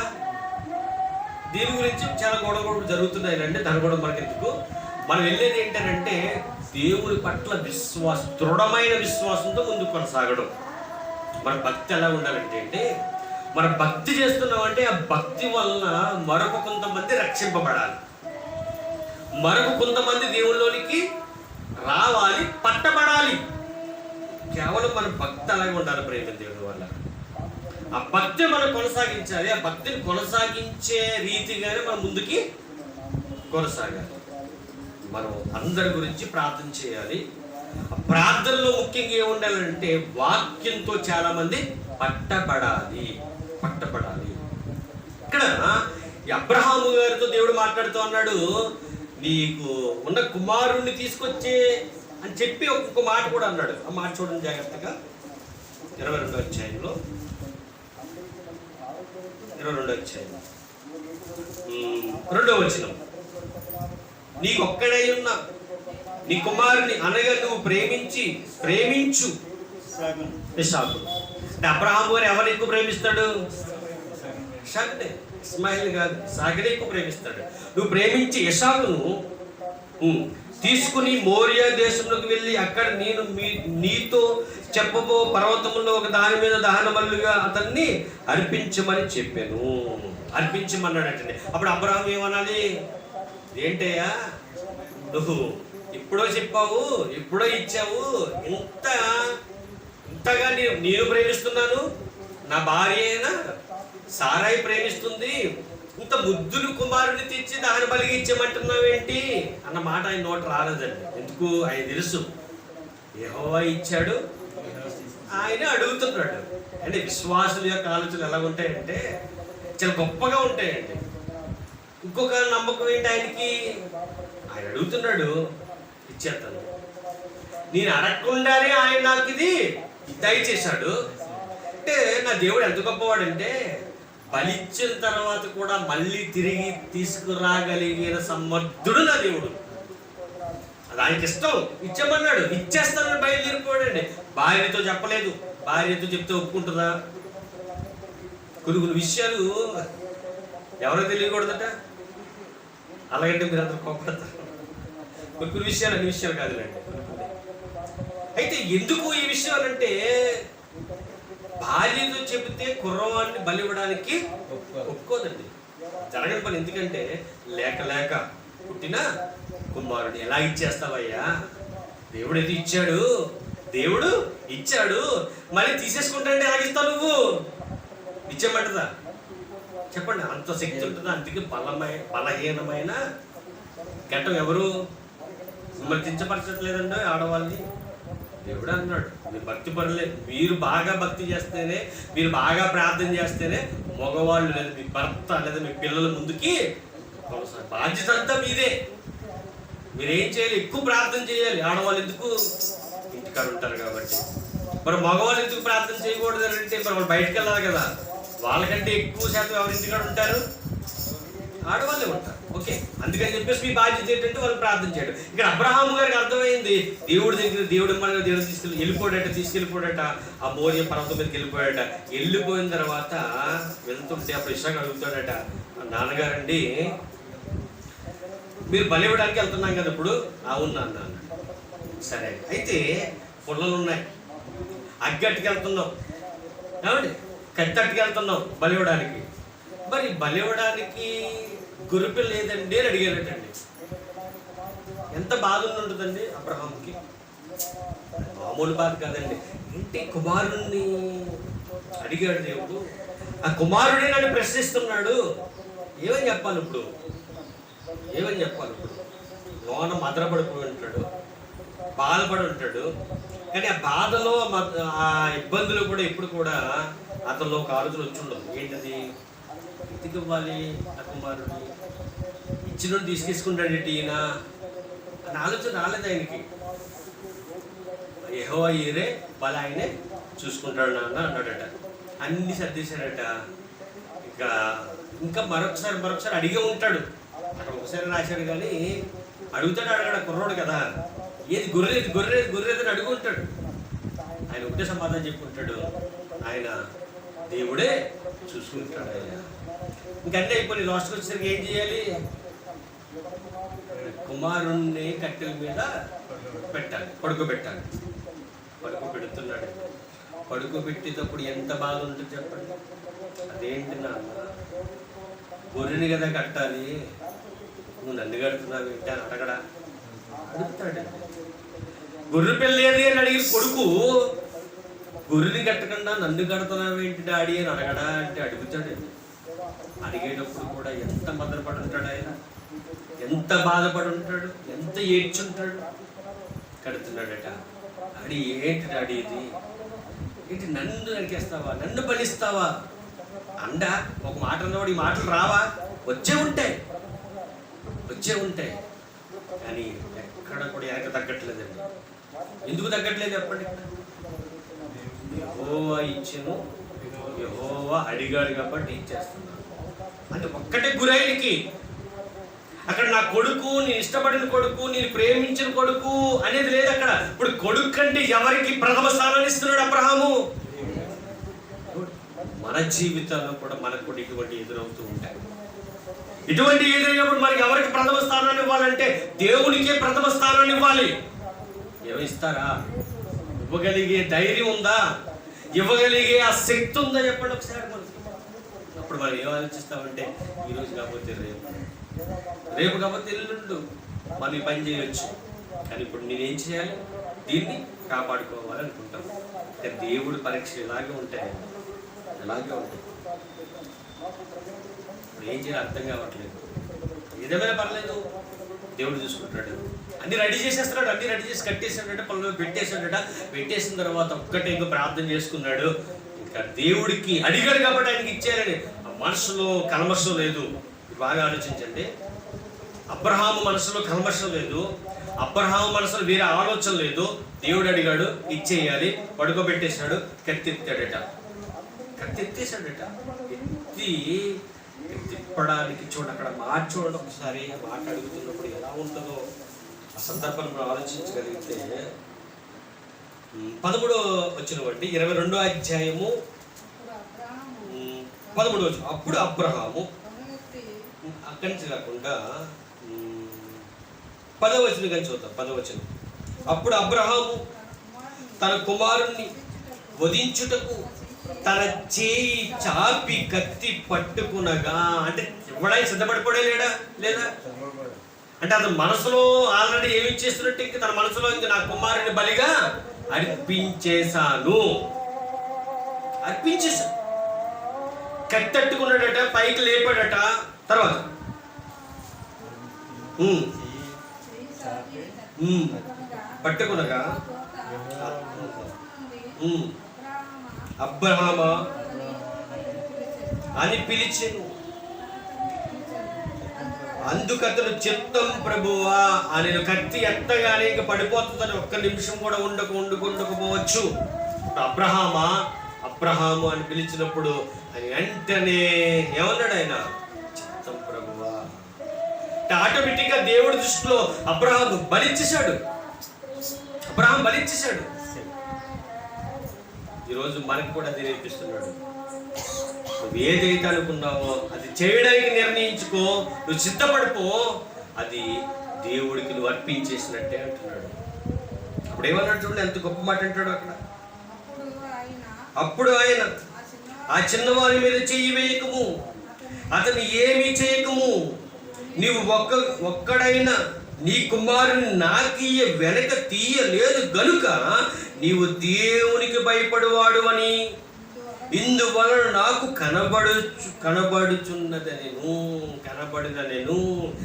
దీని గురించి చాలా గొడవ జరుగుతున్నాయి. అంటే దాని కూడా మనకెందుకు, మనం వెళ్ళేది ఏంటంటే దేవుడి పట్ల దృఢమైన విశ్వాసంతో ముందుకు కొనసాగడం. మన భక్తి ఎలా ఉండాలంటే మన భక్తి చేస్తున్నామంటే ఆ భక్తి వలన మరొక కొంతమంది రక్షింపబడాలి, మరొక కొంతమంది దేవుళ్ళలోనికి రావాలి, పట్టబడాలి. కేవలం మన భక్తి అలాగే ఉండాలి. ప్రేమ దేవుడి వల్ల ఆ భక్తి మనం కొనసాగించాలి. ఆ భక్తిని కొనసాగించే రీతిగానే మనం ముందుకి కొనసాగాలి. మనం అందరి గురించి ప్రార్థన చేయాలి. ప్రార్థనలో ముఖ్యంగా ఏముండాలంటే వాక్యంతో చాలా మంది పట్టబడాలి. ఇక్కడ ఈ అబ్రహాము గారితో దేవుడు మాట్లాడుతూ అన్నాడు, నీకు ఉన్న కుమారుణ్ణి తీసుకొచ్చే అని చెప్పి ఒక్కొక్క మాట కూడా అన్నాడు. ఆ మాట చూడండి జాగ్రత్తగా. 22వ అధ్యాయంలో 2వ వచనం, నీకొక్కడై ఉన్న నీ కుమారుని అనగా నువ్వు ప్రేమించు ఇస్సాకును. అంటే అబ్రహాము గారు ఎవరిని ఎక్కువ ప్రేమిస్తాడు? ఇస్సాకునే, ఇస్మాయిల్ కాదు, ఇస్సాకునే ఎక్కువ ప్రేమిస్తాడు. నువ్వు ప్రేమించి ఇస్సాకును తీసుకుని మోరియా దేశంలోకి వెళ్ళి అక్కడ నేను నీతో చెప్పబో పర్వతములో ఒక దాని మీద దహన బలుగా అతన్ని అర్పించమని చెప్పాను. అర్పించమన్నాడంటే అప్పుడు అబ్రహాం ఏమనాలి? ఏంటయ్యా నువ్వు ఇప్పుడో చెప్పావు, ఇప్పుడో ఇచ్చావు, ఇంతగా నేను ప్రేమిస్తున్నాను, నా భార్య అయినా సారాయి ప్రేమిస్తుంది, ఇంత ముద్దులు కుమారుని తెచ్చి దాని బలిగి ఇచ్చామంటున్నావేంటి అన్న మాట ఆయన నోట రాలేదండి. ఎందుకు? ఆయన తెలుసు యెహోవా ఇచ్చాడు, ఆయన అడుగుతున్నాడు. అంటే విశ్వాసుల యొక్క ఆలోచనలు ఎలా ఉంటాయంటే చాలా గొప్పగా ఉంటాయండి. ఇంకొక నమ్మకం ఏంటి ఆయనకి? ఆయన అడుగుతున్నాడు, ఇచ్చేస్తాను. నేను అడగకుండానే ఆయన నాకు ఇది దయచేశాడు. అంటే నా దేవుడు ఎంత గొప్పవాడంటే బలిచ్చిన తర్వాత కూడా మళ్ళీ తిరిగి తీసుకురాగలిగిన సమర్థుడు నా దేవుడు. అది ఆయనకి ఇష్టం, ఇచ్చామన్నాడు, ఇచ్చేస్తానని బయలుదేరిపోయాడండి. భార్యతో చెప్పలేదు, భార్యతో చెప్తే ఒప్పుకుంటుందా? కొన్ని విషయాలు ఎవరో తెలియకూడదట. అలాగంటే మీరు అందరూ కోపడతారు. కొన్ని విషయాలు అన్ని విషయాలు కాదులేండి. అయితే ఎందుకు ఈ విషయాలంటే భార్యతో చెబితే కుర్రవాడిని బలి ఇవ్వడానికి ఒప్పుకోదండి, జరగని పని. ఎందుకంటే లేక పుట్టిన కుమారుడు ఎలా ఇచ్చేస్తావయ్యా? దేవుడు ఏది ఇచ్చాడు, దేవుడు ఇచ్చాడు, మళ్ళీ తీసేసుకుంటాంటే ఎలాగిస్తావు నువ్వు? ఇచ్చేమంటదా చెప్పండి? అంత శక్తి ఉంటుందా? అందుకే బలహీనమైన ఘట్టం ఎవరు మిమ్మల్ని కించపరచట్లేదండి ఆడవాళ్ళని. దేవుడు అన్నాడు, మీరు భక్తి పరులే, మీరు బాగా భక్తి చేస్తేనే, మీరు బాగా ప్రార్థన చేస్తేనే మగవాళ్ళు లేదా మీ భర్త లేదా మీ పిల్లల ముందుకి బాధ్యత అంతా మీదే. మీరేం చేయాలి? ఎక్కువ ప్రార్థన చేయాలి. ఆడవాళ్ళు ఎందుకు? ఇంటికాడ ఉంటారు కాబట్టి. మరి మగవాళ్ళు ఎందుకు ప్రార్థన చేయకూడదు అంటే మరి వాళ్ళు బయటకు వెళ్ళాలి కదా. వాళ్ళకంటే ఎక్కువ శాతం ఎవరు ఇంటికాడ ఉంటారు? ఆడవాళ్ళే ఉంటారు. ఓకే, అందుకని చెప్పేసి మీ బాధ్యత ఏంటంటే వాళ్ళు ప్రార్థన చేయడం. ఇక్కడ అబ్రహాము గారికి అర్థమైంది, దేవుడి దగ్గర దేవుడు తీసుకెళ్ళిపోయాడట ఆ మోరియా పర్వతం మీదకి వెళ్ళిపోయాడట. వెళ్ళిపోయిన తర్వాత వెళ్తుంటే అప్పుడు ఇషాకు అడుగుతాడట, నాన్నగారండి మీరు బలి ఇవ్వడానికి వెళ్తున్నాం కదా ఇప్పుడు? అవునా అన్నాను. సరే, అయితే పుల్లలు ఉన్నాయి, అగ్గట్టుకు వెళ్తున్నాం, ఏమండి కత్తట్టుకు వెళ్తున్నాం బలి ఇవ్వడానికి. మరి బలి ఇవ్వడానికి గొర్రెపిల్ల లేదండి అని అడిగారటండి. ఎంత బాధ ఉంటుందండి అబ్రహాంకి? మామూలు బాధ కాదండి. ఇంటి కుమారుణ్ణి అడిగాడు దేవుడు. ఆ కుమారుడే నన్ను ప్రశ్నిస్తున్నాడు. ఏమని చెప్పాలి ఇప్పుడు? ఏమని చెప్పాలి ఇప్పుడు? లోన మదరపడిపోయి ఉంటాడు, బాధపడి ఉంటాడు. కానీ ఆ బాధలో ఆ ఇబ్బందులు కూడా ఎప్పుడు కూడా అతనిలో ఒక ఆలోచన వచ్చి ఉండదు. ఏంటది? ఎందుకు ఇవ్వాలి ఆ కుమారుడిని? ఇచ్చిన తీసుకుంటాడు ఈయన అని ఆలోచన రాలేదు ఆయనకి. యెహోవా ఈరే వాళ్ళ ఆయనే చూసుకుంటాడు నాన్న అన్నాడట. అన్ని సర్దేశాడట. ఇంకా మరొకసారి అడిగే ఉంటాడు. అక్కడ ఒకసారి రాశాడు కానీ అడుగుతాడు, అడగడ కుర్రోడు కదా. ఏది గొర్రెదని అడుగుంటాడు. ఆయన ఒకటే సమాధానం చెప్పుకుంటాడు, ఆయన దేవుడే చూసుకుంటాడు. ఆయన ఇంకంటే అయిపోయి లాస్ట్కి వచ్చేసరికి ఏం చేయాలి? కుమారుణ్ణి కట్టెల మీద పెట్టాలి, పడుకోబెట్టాలి. పడుకోబెడుతున్నాడు. పడుకోబెట్టేటప్పుడు ఎంత బాధ ఉంటుంది చెప్పండి. అదేంటి నాన్న, గొర్రెని కదా కట్టాలి, నువ్వు నన్ను కడుతున్నావు ఏంటి అని అడగడా? అడుగుతాడు. గొర్రె పిల్లేది అని అడిగి కొడుకు గొర్రెని కట్టకుండా నన్ను కడుతున్నావు ఏంటి డాడీ అని అడగడా అంటే అడుగుతాడు. అడిగేటప్పుడు కూడా ఎంత మదనపడి ఉంటాడు ఆయన, ఎంత బాధపడి ఉంటాడు, ఎంత ఏడ్చుంటాడు. కడుతున్నాడట. డాడీ ఏంటి డాడీ ఇది? ఏంటి నన్ను నరికేస్తావా, నన్ను బలిస్తావా? అండా ఒక మాట అన్నవాడు ఈ మాటలు రావా? వచ్చే ఉంటాయి కానీ ఎక్కడ కూడా వెనక తగ్గట్లేదండి. ఎందుకు తగ్గట్లేదు చెప్పండి? యెహోవా ఇచ్చెను, యెహోవా అడిగాడు కాబట్టి ఇచ్చేస్తున్నాను అంటే ఒక్కటే గురైనకి. అక్కడ నా కొడుకు, నేను ఇష్టపడిన కొడుకు, నేను ప్రేమించిన కొడుకు అనేది లేదు అక్కడ. ఇప్పుడు కొడుకు కంటే ఎవరికి ప్రథమ స్థానాన్ని ఇస్తున్నాడు అబ్రహాము? మన జీవితాల్లో కూడా మనకు కూడా ఇటువంటి ఎదురవుతూ ఉంటాయి. ఇటువంటి ఎదురైనప్పుడు మనకి ఎవరికి ప్రథమ స్థానాన్ని ఇవ్వాలంటే దేవునికే ప్రథమ స్థానాన్ని ఇవ్వాలి. ఏమిస్తారా? ఇవ్వగలిగే ధైర్యం ఉందా? ఇవ్వగలిగే ఆ శక్తి ఉందా చెప్పండి ఒకసారి మనకి. అప్పుడు మనం ఏం ఆలోచిస్తామంటే ఈరోజు కాకపోతే రేపు కాకపోతే ఎల్లుండు మనం పని చేయవచ్చు. కానీ ఇప్పుడు నేనేం చేయాలి? దీన్ని కాపాడుకోవాలి అనుకుంటాం. దేవుడి పరీక్ష ఇలాగే ఉంటాయి. ఇప్పుడు ఏం చేయాలి అర్థం కావట్లేదు. ఏదేమైనా పర్లేదు, దేవుడు చూసుకుంటాడు. అన్ని రెడీ చేసేస్తున్నాడు, అన్ని రెడీ చేసి కట్టేసాడట, పనులు పెట్టేసిన తర్వాత ఒక్కటే ఇంకా ప్రార్థన చేసుకున్నాడు. ఇంకా దేవుడికి అడిగాడు కాబట్టి ఆయనకి ఇచ్చారని మనసులో కల్మషం లేదు. బాగా ఆలోచించండి. అబ్రహాము మనసులో కల్మషం లేదు, అబ్రహాము మనసులో వేరే ఆలోచన లేదు. దేవుడు అడిగాడు, ఇచ్చేయాలి. పడుకోబెట్టేశాడు, కత్తెత్తాడట. ఎత్తి తిప్పడానికి చూడండి. అక్కడ మాట చూడండి ఒకసారి. మాట అడుగుతున్నప్పుడు ఎలా ఉంటుందో ఆ సందర్భాన్ని మనం ఆలోచించగలిగితే 13వ వచనం అండి, 22వ అధ్యాయము 13వ వచనం. అప్పుడు అబ్రహాము, అక్కడి నుంచి కాకుండా 10వ వచనం కానీ చూద్దాం. 10వ వచనం. అప్పుడు అబ్రహాము తన కుమారుణ్ణి వధించుటకు తన చేయి చాపి కత్తి పట్టుకునగా, అంటే ఇవ్వడానికి సిద్ధపడిపోడే లేదా? అంటే అతను మనసులో ఆల్రెడీ ఏమి చేస్తున్నట్టు, ఇంక తన మనసులో ఇంక నా కుమారుని బలిగా అర్పించేశాను, అర్పించేశాను. కట్టట్టుకున్నాడట, పైకి లేపాడట. తర్వాత పట్టుకునగా అబ్రహామా అని పిలిచెను. అందుకతను చిత్తం ప్రభువా అని, కత్తి ఎత్తగానే ఇంక పడిపోతుందని ఒక్క నిమిషం కూడా ఉండకపోవచ్చు. అబ్రహామా, అబ్రహాము అని పిలిచినప్పుడు ఆయన వెంటనే ఏమన్నాడు? ఆయన చిత్తం ప్రభువా. ఆటోమేటిక్ గా దేవుడి దృష్టిలో అబ్రహాము బలిచ్చేశాడు. అబ్రహాం బలిచ్చేశాడు. ఈరోజు మనకు కూడా అది నేర్పిస్తున్నాడు. నువ్వు ఏదైతే అనుకున్నావో అది చేయడానికి నిర్ణయించుకో, నువ్వు సిద్ధపడిపో, అది దేవుడికి నువ్వు అర్పించేసినట్టే అంటున్నాడు. అప్పుడు ఏమన్నాడు చూడండి, ఎంత గొప్ప మాట అంటాడు అక్కడ. అప్పుడు ఆయన ఆ చిన్నవారి మీద చెయ్యి వేయకము, అతను ఏమీ చేయకము, నీవు ఒక్కడైనా నీ కుమారుని నాకీయ వెనక తీయలేదు గనుక నీవు దేవునికి భయపడువాడు అని ఇందువలన నాకు కనబడినను.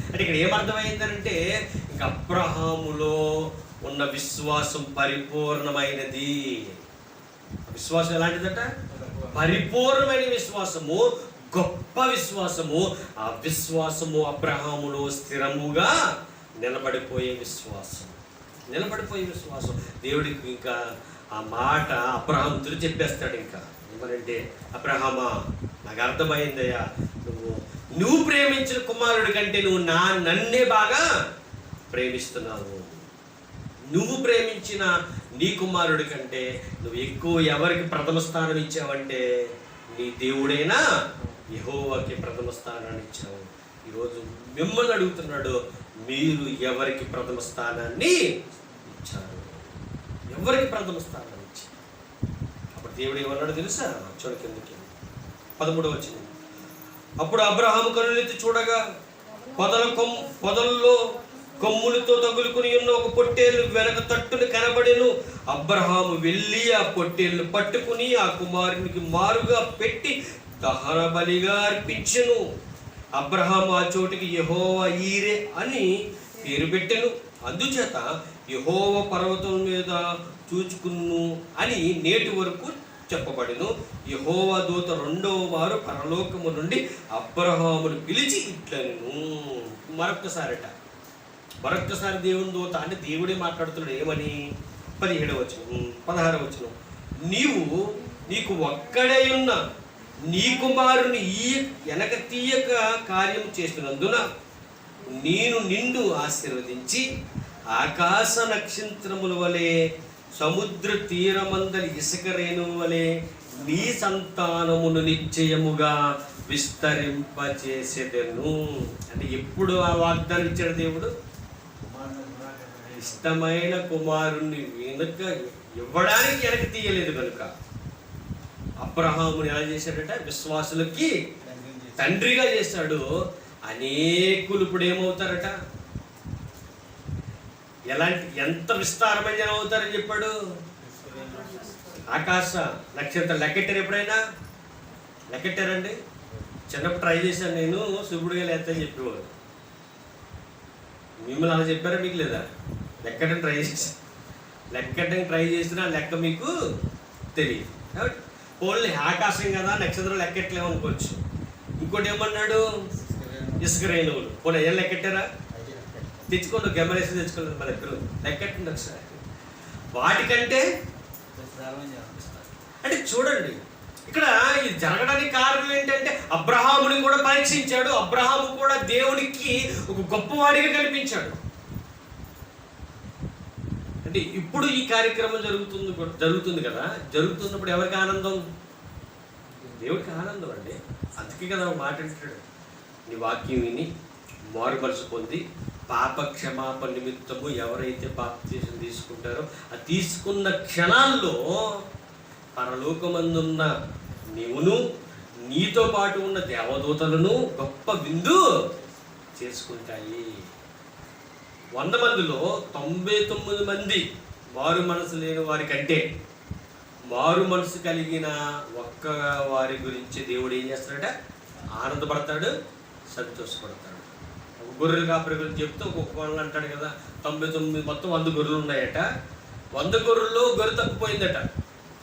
అంటే ఇక్కడ ఏమర్థమైందంటే, ఇంక అబ్రహాములో ఉన్న విశ్వాసం పరిపూర్ణమైనది. విశ్వాసం ఎలాంటిదట? పరిపూర్ణమైన విశ్వాసము, గొప్ప విశ్వాసము. ఆ విశ్వాసము అబ్రహాములో స్థిరముగా నిలబడిపోయే విశ్వాసం. దేవుడికి ఇంకా ఆ మాట అబ్రహాముతో చెప్పేస్తాడు. ఇంకా ఏమనంటే, అబ్రహామా, నాకు అర్థమైందయ్యా, నువ్వు ప్రేమించిన కుమారుడి కంటే నువ్వు నన్నే బాగా ప్రేమిస్తున్నావు. నువ్వు ప్రేమించిన నీ కుమారుడి కంటే నువ్వు ఎక్కువ ఎవరికి ప్రథమ స్థానం ఇచ్చావంటే నీ దేవుడైనా యెహోవాకి ప్రథమ స్థానాన్ని ఇచ్చావు. ఈరోజు మిమ్మల్ని అడుగుతున్నాడు, మీరు ఎవరికి ప్రథమ స్థానాన్ని ఇచ్చారు? ఎవరికి ప్రథమ స్థానాన్ని ఇచ్చారు? అప్పుడు దేవుడు ఏమన్నాడు తెలుసా? చూడ కిందకి 13వ వచనం. అప్పుడు అబ్రహాము కన్నులెత్తి చూడగా పొదల్లో కొమ్ములతో తగులుకుని ఉన్న ఒక పొట్టేలు వెనక తట్టును కనబడెను. అబ్రహాము వెళ్ళి ఆ పొట్టేలు పట్టుకుని ఆ కుమారునికి మారుగా పెట్టి దహన బలిగా అర్పించెను. అబ్రహాము ఆ చోటికి యెహోవా ఈరే అని పేరు పెట్టెను. అందుచేత యెహోవా పర్వతం మీద చూచుకును అని నేటి వరకు చెప్పబడెను. యెహోవా దూత రెండవ వారు పరలోకము నుండి అబ్రహామును పిలిచి ఇట్లనెను. మరొక్కసారి దేవుని దూత, అంటే దేవుడే మాట్లాడుతున్నాడు. ఏమని? 17వ వచనం, 16వ వచనం. నీకు ఒక్కడే ఉన్న నీ కుమారుని వెనక తీయక కార్యం చేస్తున్నందున నేను నిన్ను ఆశీర్వదించి ఆకాశ నక్షత్రముల వలె సముద్ర తీరమందలి ఇసుక రేణువు వలె నీ సంతానమును నిశ్చయముగా విస్తరింపచేసేదను. అంటే ఎప్పుడు ఆ వాగ్దానం ఇచ్చాడు దేవుడు? ఇష్టమైన కుమారుణ్ణి ఇవ్వడానికి వెనక తీయలేదు కనుక అబ్రహాముని ఎలా చేశాడట? విశ్వాసులకి తండ్రిగా చేశాడు. అనేకులు ఇప్పుడు ఏమవుతారట? ఎంత విస్తారమైన జనం అవుతారని చెప్పాడు? ఆకాశ నక్షత్రం లెక్కెట్టారు. ఎప్పుడైనా లెక్కెట్టారండి? చిన్నప్పుడు ట్రై చేశాను నేను, శుభ్రుడిగా లేదని చెప్పేవాడు. మిమ్మల్ని అలా చెప్పారా? మీకు లేదా? లెక్కడానికి ట్రై చేసినా లెక్క మీకు తెలియదు. ఓన్లీ ఆకాశం కదా, నక్షత్రం లెక్కెట్టలేము అనుకోవచ్చు. ఇంకోటి ఏమన్నాడు? ఇసుక రేణువులు. పోనీ ఏం లెక్కెట్టారా? తెచ్చుకోండి, గెమరేసి తెచ్చుకోలేదు. మన దగ్గర లెక్కెట్టండి ఒకసారి. వాటికంటే అంటే చూడండి, ఇక్కడ ఇది జరగడానికి కారణం ఏంటంటే అబ్రహాముని కూడా పరీక్షించాడు. అబ్రహాము కూడా దేవునికి ఒక గొప్పవాడిగా కనిపించాడు. అంటే ఇప్పుడు ఈ కార్యక్రమం జరుగుతుంది కదా. జరుగుతున్నప్పుడు ఎవరికి ఆనందం? దేవుడికి ఆనందం అండి. అందుకే కదా ఒక మాట అంటాడు, నీ వాక్యం విని మారు మనసు పొంది పాప క్షమాపణ నిమిత్తము ఎవరైతే బాప్తిసం తీసుకుంటారో ఆ తీసుకున్న క్షణాల్లో పరలోకమందున్న నీవును నీతో పాటు ఉన్న దేవదూతలను గొప్ప విందు చేసుకుంటాయి. 100 మందిలో 99 మంది మారు మనసు లేని వారి కంటే మారు మనసు కలిగిన ఒక్క వారి గురించి దేవుడు ఏం చేస్తాడట? ఆనందపడతాడు, సంతోషపడతాడు. ఒక గొర్రెల కాపరి గురించి చెప్తే ఒక్కొక్క వాళ్ళు అంటాడు కదా, 99 మొత్తం 100 గొర్రెలు ఉన్నాయట. 100 గొర్రెల్లో గొర్రె తప్పిపోయిందట.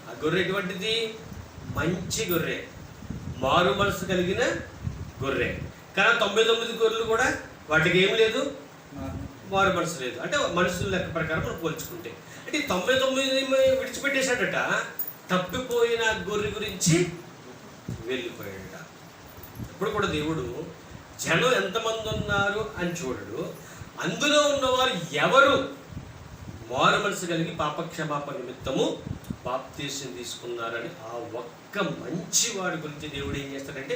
ఆ గొర్రె ఎటువంటిది? మంచి గొర్రె, మారు మనసు కలిగిన గొర్రె. కానీ 99 గొర్రెలు కూడా వాటికి ఏం లేదు, మారు మనసు లేదు. అంటే మనుషుల లెక్క ప్రకారం మనం పోల్చుకుంటే, అంటే 99 విడిచిపెట్టేశాడట, తప్పిపోయిన గొర్రె గురించి వెళ్ళిపోయాడట. ఇప్పుడు కూడా దేవుడు జనం ఎంతమంది ఉన్నారు అని చూడడు, అందులో ఉన్నవారు ఎవరు మారు మనసు కలిగి పాపక్షమాపణ నిమిత్తము బాప్తీసం తీసుకున్నారని ఆ ఒక్క మంచి వాడి గురించి దేవుడు ఏం చేస్తాడంటే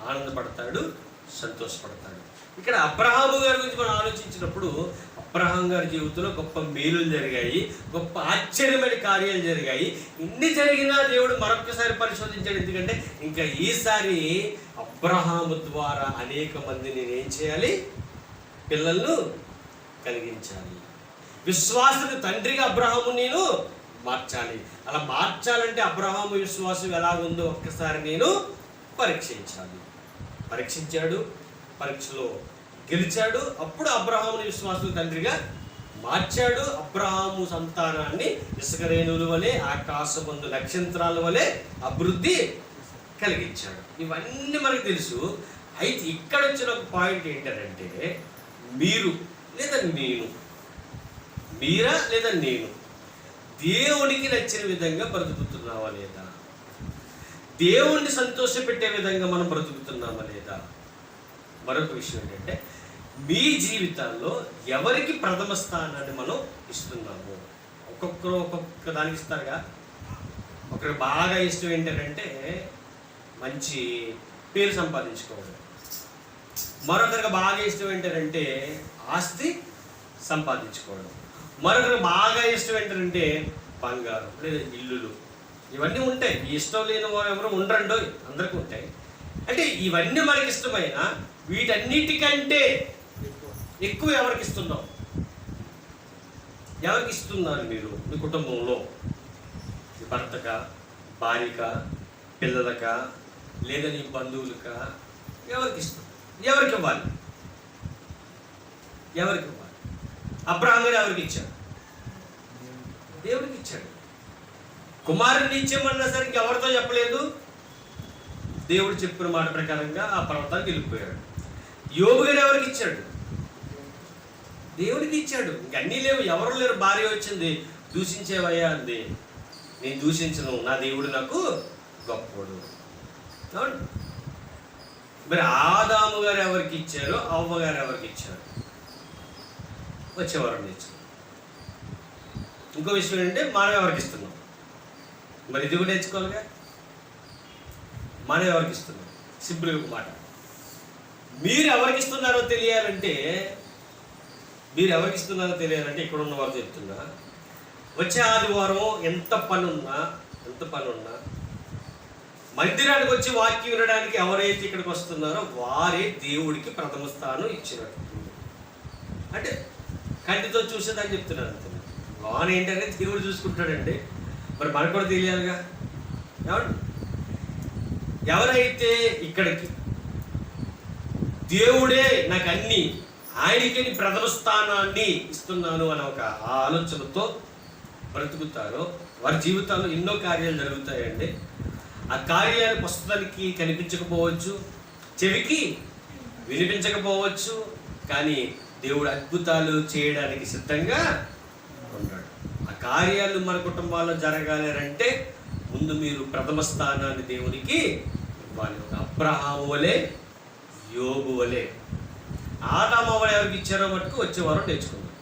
ఆనందపడతాడు, సంతోషపడతాడు. ఇక్కడ అబ్రహాము గారి గురించి మనం ఆలోచించినప్పుడు అబ్రహాం గారి జీవితంలో గొప్ప మేలులు జరిగాయి, గొప్ప ఆశ్చర్యమైన కార్యాలు జరిగాయి. ఇన్ని జరిగినా దేవుడు మరొకసారి పరిశోధించాడు. ఎందుకంటే ఇంకా ఈసారి అబ్రహాము ద్వారా అనేక మందిని ఏం చేయాలి? పిల్లలను కలిగించాలి. విశ్వాసులకు తండ్రిగా అబ్రహాము నేను మార్చాలి. అలా మార్చాలంటే అబ్రహాము విశ్వాసం ఎలాగుందో ఒక్కసారి నేను పరీక్షించాలి. పరీక్షించాడు, పరీక్షలో గెలిచాడు. అప్పుడు అబ్రహాముని విశ్వాసం తండ్రిగా మార్చాడు. అబ్రహాము సంతానాన్ని ఇసుక రేణువుల వలె, ఆకాశమందు నక్షత్రాల వలె అభివృద్ధి కలిగించాడు. ఇవన్నీ మనకు తెలుసు. అయితే ఇక్కడ వచ్చిన ఒక పాయింట్ ఏంటంటే, మీరు లేదా నేను, మీరా లేదా నేను దేవునికి నచ్చిన విధంగా బ్రతుకుతున్నావా లేదా? దేవుణ్ణి సంతోషపెట్టే విధంగా మనం బ్రతుకుతున్నామా లేదా? మరొక విషయం ఏంటంటే, మీ జీవితాల్లో ఎవరికి ప్రథమ స్థానాన్ని మనం ఇస్తున్నాము? ఒక్కొక్కరు ఒక్కొక్క దానికి ఇస్తారుగా. ఒకరికి బాగా ఇష్టం ఏంటంటే మంచి పేరు సంపాదించుకోవడం. మరొకరికి బాగా ఇష్టం ఏంటంటే ఆస్తి సంపాదించుకోవడం. మరొకరికి బాగా ఇష్టం ఏంటంటే బంగారం లేదా ఇల్లులు. ఇవన్నీ ఉంటాయి. ఇష్టం లేని వారు ఎవరు ఉండరండో, అందరికీ ఉంటాయి. అంటే ఇవన్నీ మనకి ఇష్టమైన వీటన్నిటికంటే ఎక్కువ ఎవరికి ఇస్తున్నాం? ఎవరికి ఇస్తున్నారు మీరు మీ కుటుంబంలో? మీ భర్తక, భార్యక, పిల్లలక, లేదా నీ బంధువులక? ఎవరికి ఇస్తాం? ఎవరికి ఇవ్వాలి? ఎవరికి ఇవ్వాలి? అబ్రహాం గారు ఎవరికి ఇచ్చాడు? దేవుడికి ఇచ్చాడు. కుమారుని ఇచ్చేమన్నా సరే ఎవరితో చెప్పలేదు. దేవుడు చెప్పిన మాట ప్రకారంగా ఆ పర్వతానికి వెళ్ళిపోయాడు. యోబు గారు ఎవరికి ఇచ్చాడు? దేవుడికి ఇచ్చాడు. ఇంకన్నీ లేవు, ఎవరు లేరు. భార్య వచ్చింది, దూషించేవయ్యా అంది. నేను దూషించను, నా దేవుడు నాకు గొప్పోడు. మరి ఆదాము గారు ఎవరికి ఇచ్చారు? అవ్వ గారు ఎవరికి ఇచ్చారు? వచ్చేవారు ఇచ్చారు. ఇంకో విషయం ఏంటంటే మనం ఎవరికి ఇస్తున్నాం? మరి ఇది కూడా నేర్చుకోవాలిగా. మనం ఎవరికి ఇస్తున్నాం? సింపుల్ మాట. మీరు ఎవరికి ఇస్తున్నారో తెలియాలంటే ఇక్కడ ఉన్న వారు చెప్తున్నా, వచ్చే ఆదివారం ఎంత పని ఉన్నా మందిరానికి వచ్చి వాక్యం వినడానికి ఎవరైతే ఇక్కడికి వస్తున్నారో వారే దేవుడికి ప్రథమ స్థానం ఇచ్చినట్టు. అంటే కంటితో చూసేదని చెప్తున్నాను అంతే. వాన్ ఏంటంటే దేవుడు చూసుకుంటాడండి. మరి మనకు కూడా తెలియాలిగా. ఎవరైతే ఇక్కడికి దేవుడే నాకు అన్ని, ఆయనకి ప్రథమ స్థానాన్ని ఇస్తున్నాను అని ఒక ఆలోచనతో బ్రతుకుతారో వారి జీవితాల్లో ఎన్నో కార్యాలు జరుగుతాయండి. ఆ కార్యాలు పుస్తకానికి కనిపించకపోవచ్చు, చెవికి వినిపించకపోవచ్చు, కానీ దేవుడు అద్భుతాలు చేయడానికి సిద్ధంగా ఉన్నాడు. ఆ కార్యాలు మన కుటుంబాల్లో జరగాలి అంటే ముందు మీరు ప్రథమ స్థానాన్ని దేవునికి ఇవ్వాలి. ఒక అబ్రహాము వలె, యోబు వలె. ఆదాము అవ్వ ఎవరికి ఇచ్చారో మటుకు వచ్చే వారం నేర్చుకుందాం.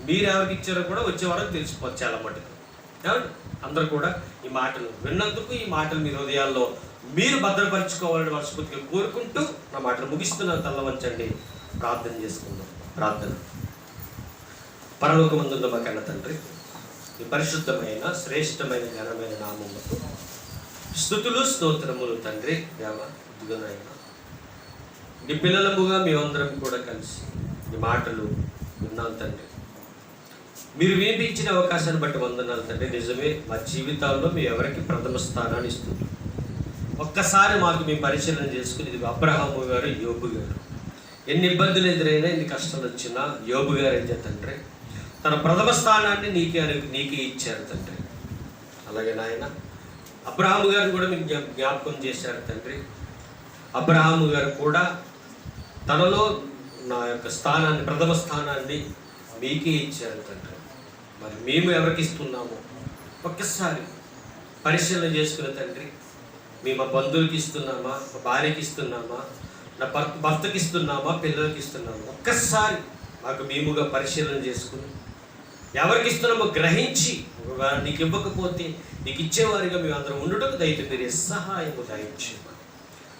మీరు ఎవరికి ఇచ్చారో కూడా వచ్చే వారం తెలిసిపోవచ్చు చాలా మటుకు. అందరూ కూడా ఈ మాటలు విన్నందుకు, ఈ మాటలు మీ హృదయాల్లో మీరు భద్రపరచుకోవాలని మనస్ఫూర్తిగా కోరుకుంటూ నా మాటలు ముగిస్తున్నాను. తల్ల వంచండి, ప్రార్థన చేసుకుందాం. ప్రార్థన. పరలోకమందున్న మా కన్న తండ్రి, ఈ పరిశుద్ధమైన శ్రేష్టమైన ఘనమైన నామములకు స్తుతులు స్తోత్రములు తండ్రి. దేవ, ఇదిగోనైనా నీ పిల్లలముగా మేమందరం కూడా కలిసి ఈ మాటలు వందనాలు తండ్రి. మీరు వినిపించిన అవకాశాన్ని బట్టి వందనాలు తండ్రి. నిజమే, మా జీవితాల్లో మేము ఎవరికి ప్రథమ స్థానాన్ని ఇస్తున్నాం. ఒక్కసారి మాకు మేము పరిశీలన చేసుకుని, ఇది అబ్రహాము గారు, యోబు గారు, ఎన్ని ఇబ్బందులు ఎదురైనా, ఎన్ని కష్టాలు వచ్చినా, యోబు గారు అయితే తండ్రి తన ప్రథమ స్థానాన్ని నీకే ఇచ్చారు తండ్రి. అలాగే నాయన అబ్రహాము గారిని కూడా మీకు జ్ఞాపకం చేశారు తండ్రి. అబ్రహాము గారు కూడా తనలో నా యొక్క స్థానాన్ని, ప్రథమ స్థానాన్ని మీకే ఇచ్చారు తండ్రి. మరి మేము ఎవరికి ఇస్తున్నామో ఒక్కసారి పరిశీలన చేసుకునే తండ్రి. మేము మా బంధువులకి ఇస్తున్నామా, మా భార్యకి ఇస్తున్నామా, నా భర్తకి ఇస్తున్నామా, పిల్లలకి ఇస్తున్నామా, ఒక్కసారి మాకు మేముగా పరిశీలన చేసుకుని ఎవరికి ఇస్తున్నామో గ్రహించి, నీకు ఇవ్వకపోతే నీకు ఇచ్చేవారిగా మేము అందరం ఉండటం దయచేసి మీరు సహాయము దయచేయమని.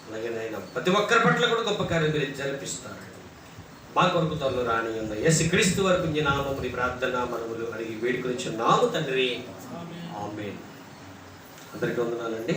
అలాగే నాయన ప్రతి ఒక్కరి పట్ల కూడా గొప్ప కార్యం మీరు జరిపిస్తారు. మా కొరకు త్వరలో రాని ఉన్న యేసుక్రీస్తు వరకు నామముని ప్రార్థన మనములు అడిగి వేడుకొని చున్నాము తండ్రి. ఆమేన్. అందరికీ వందనాలండి.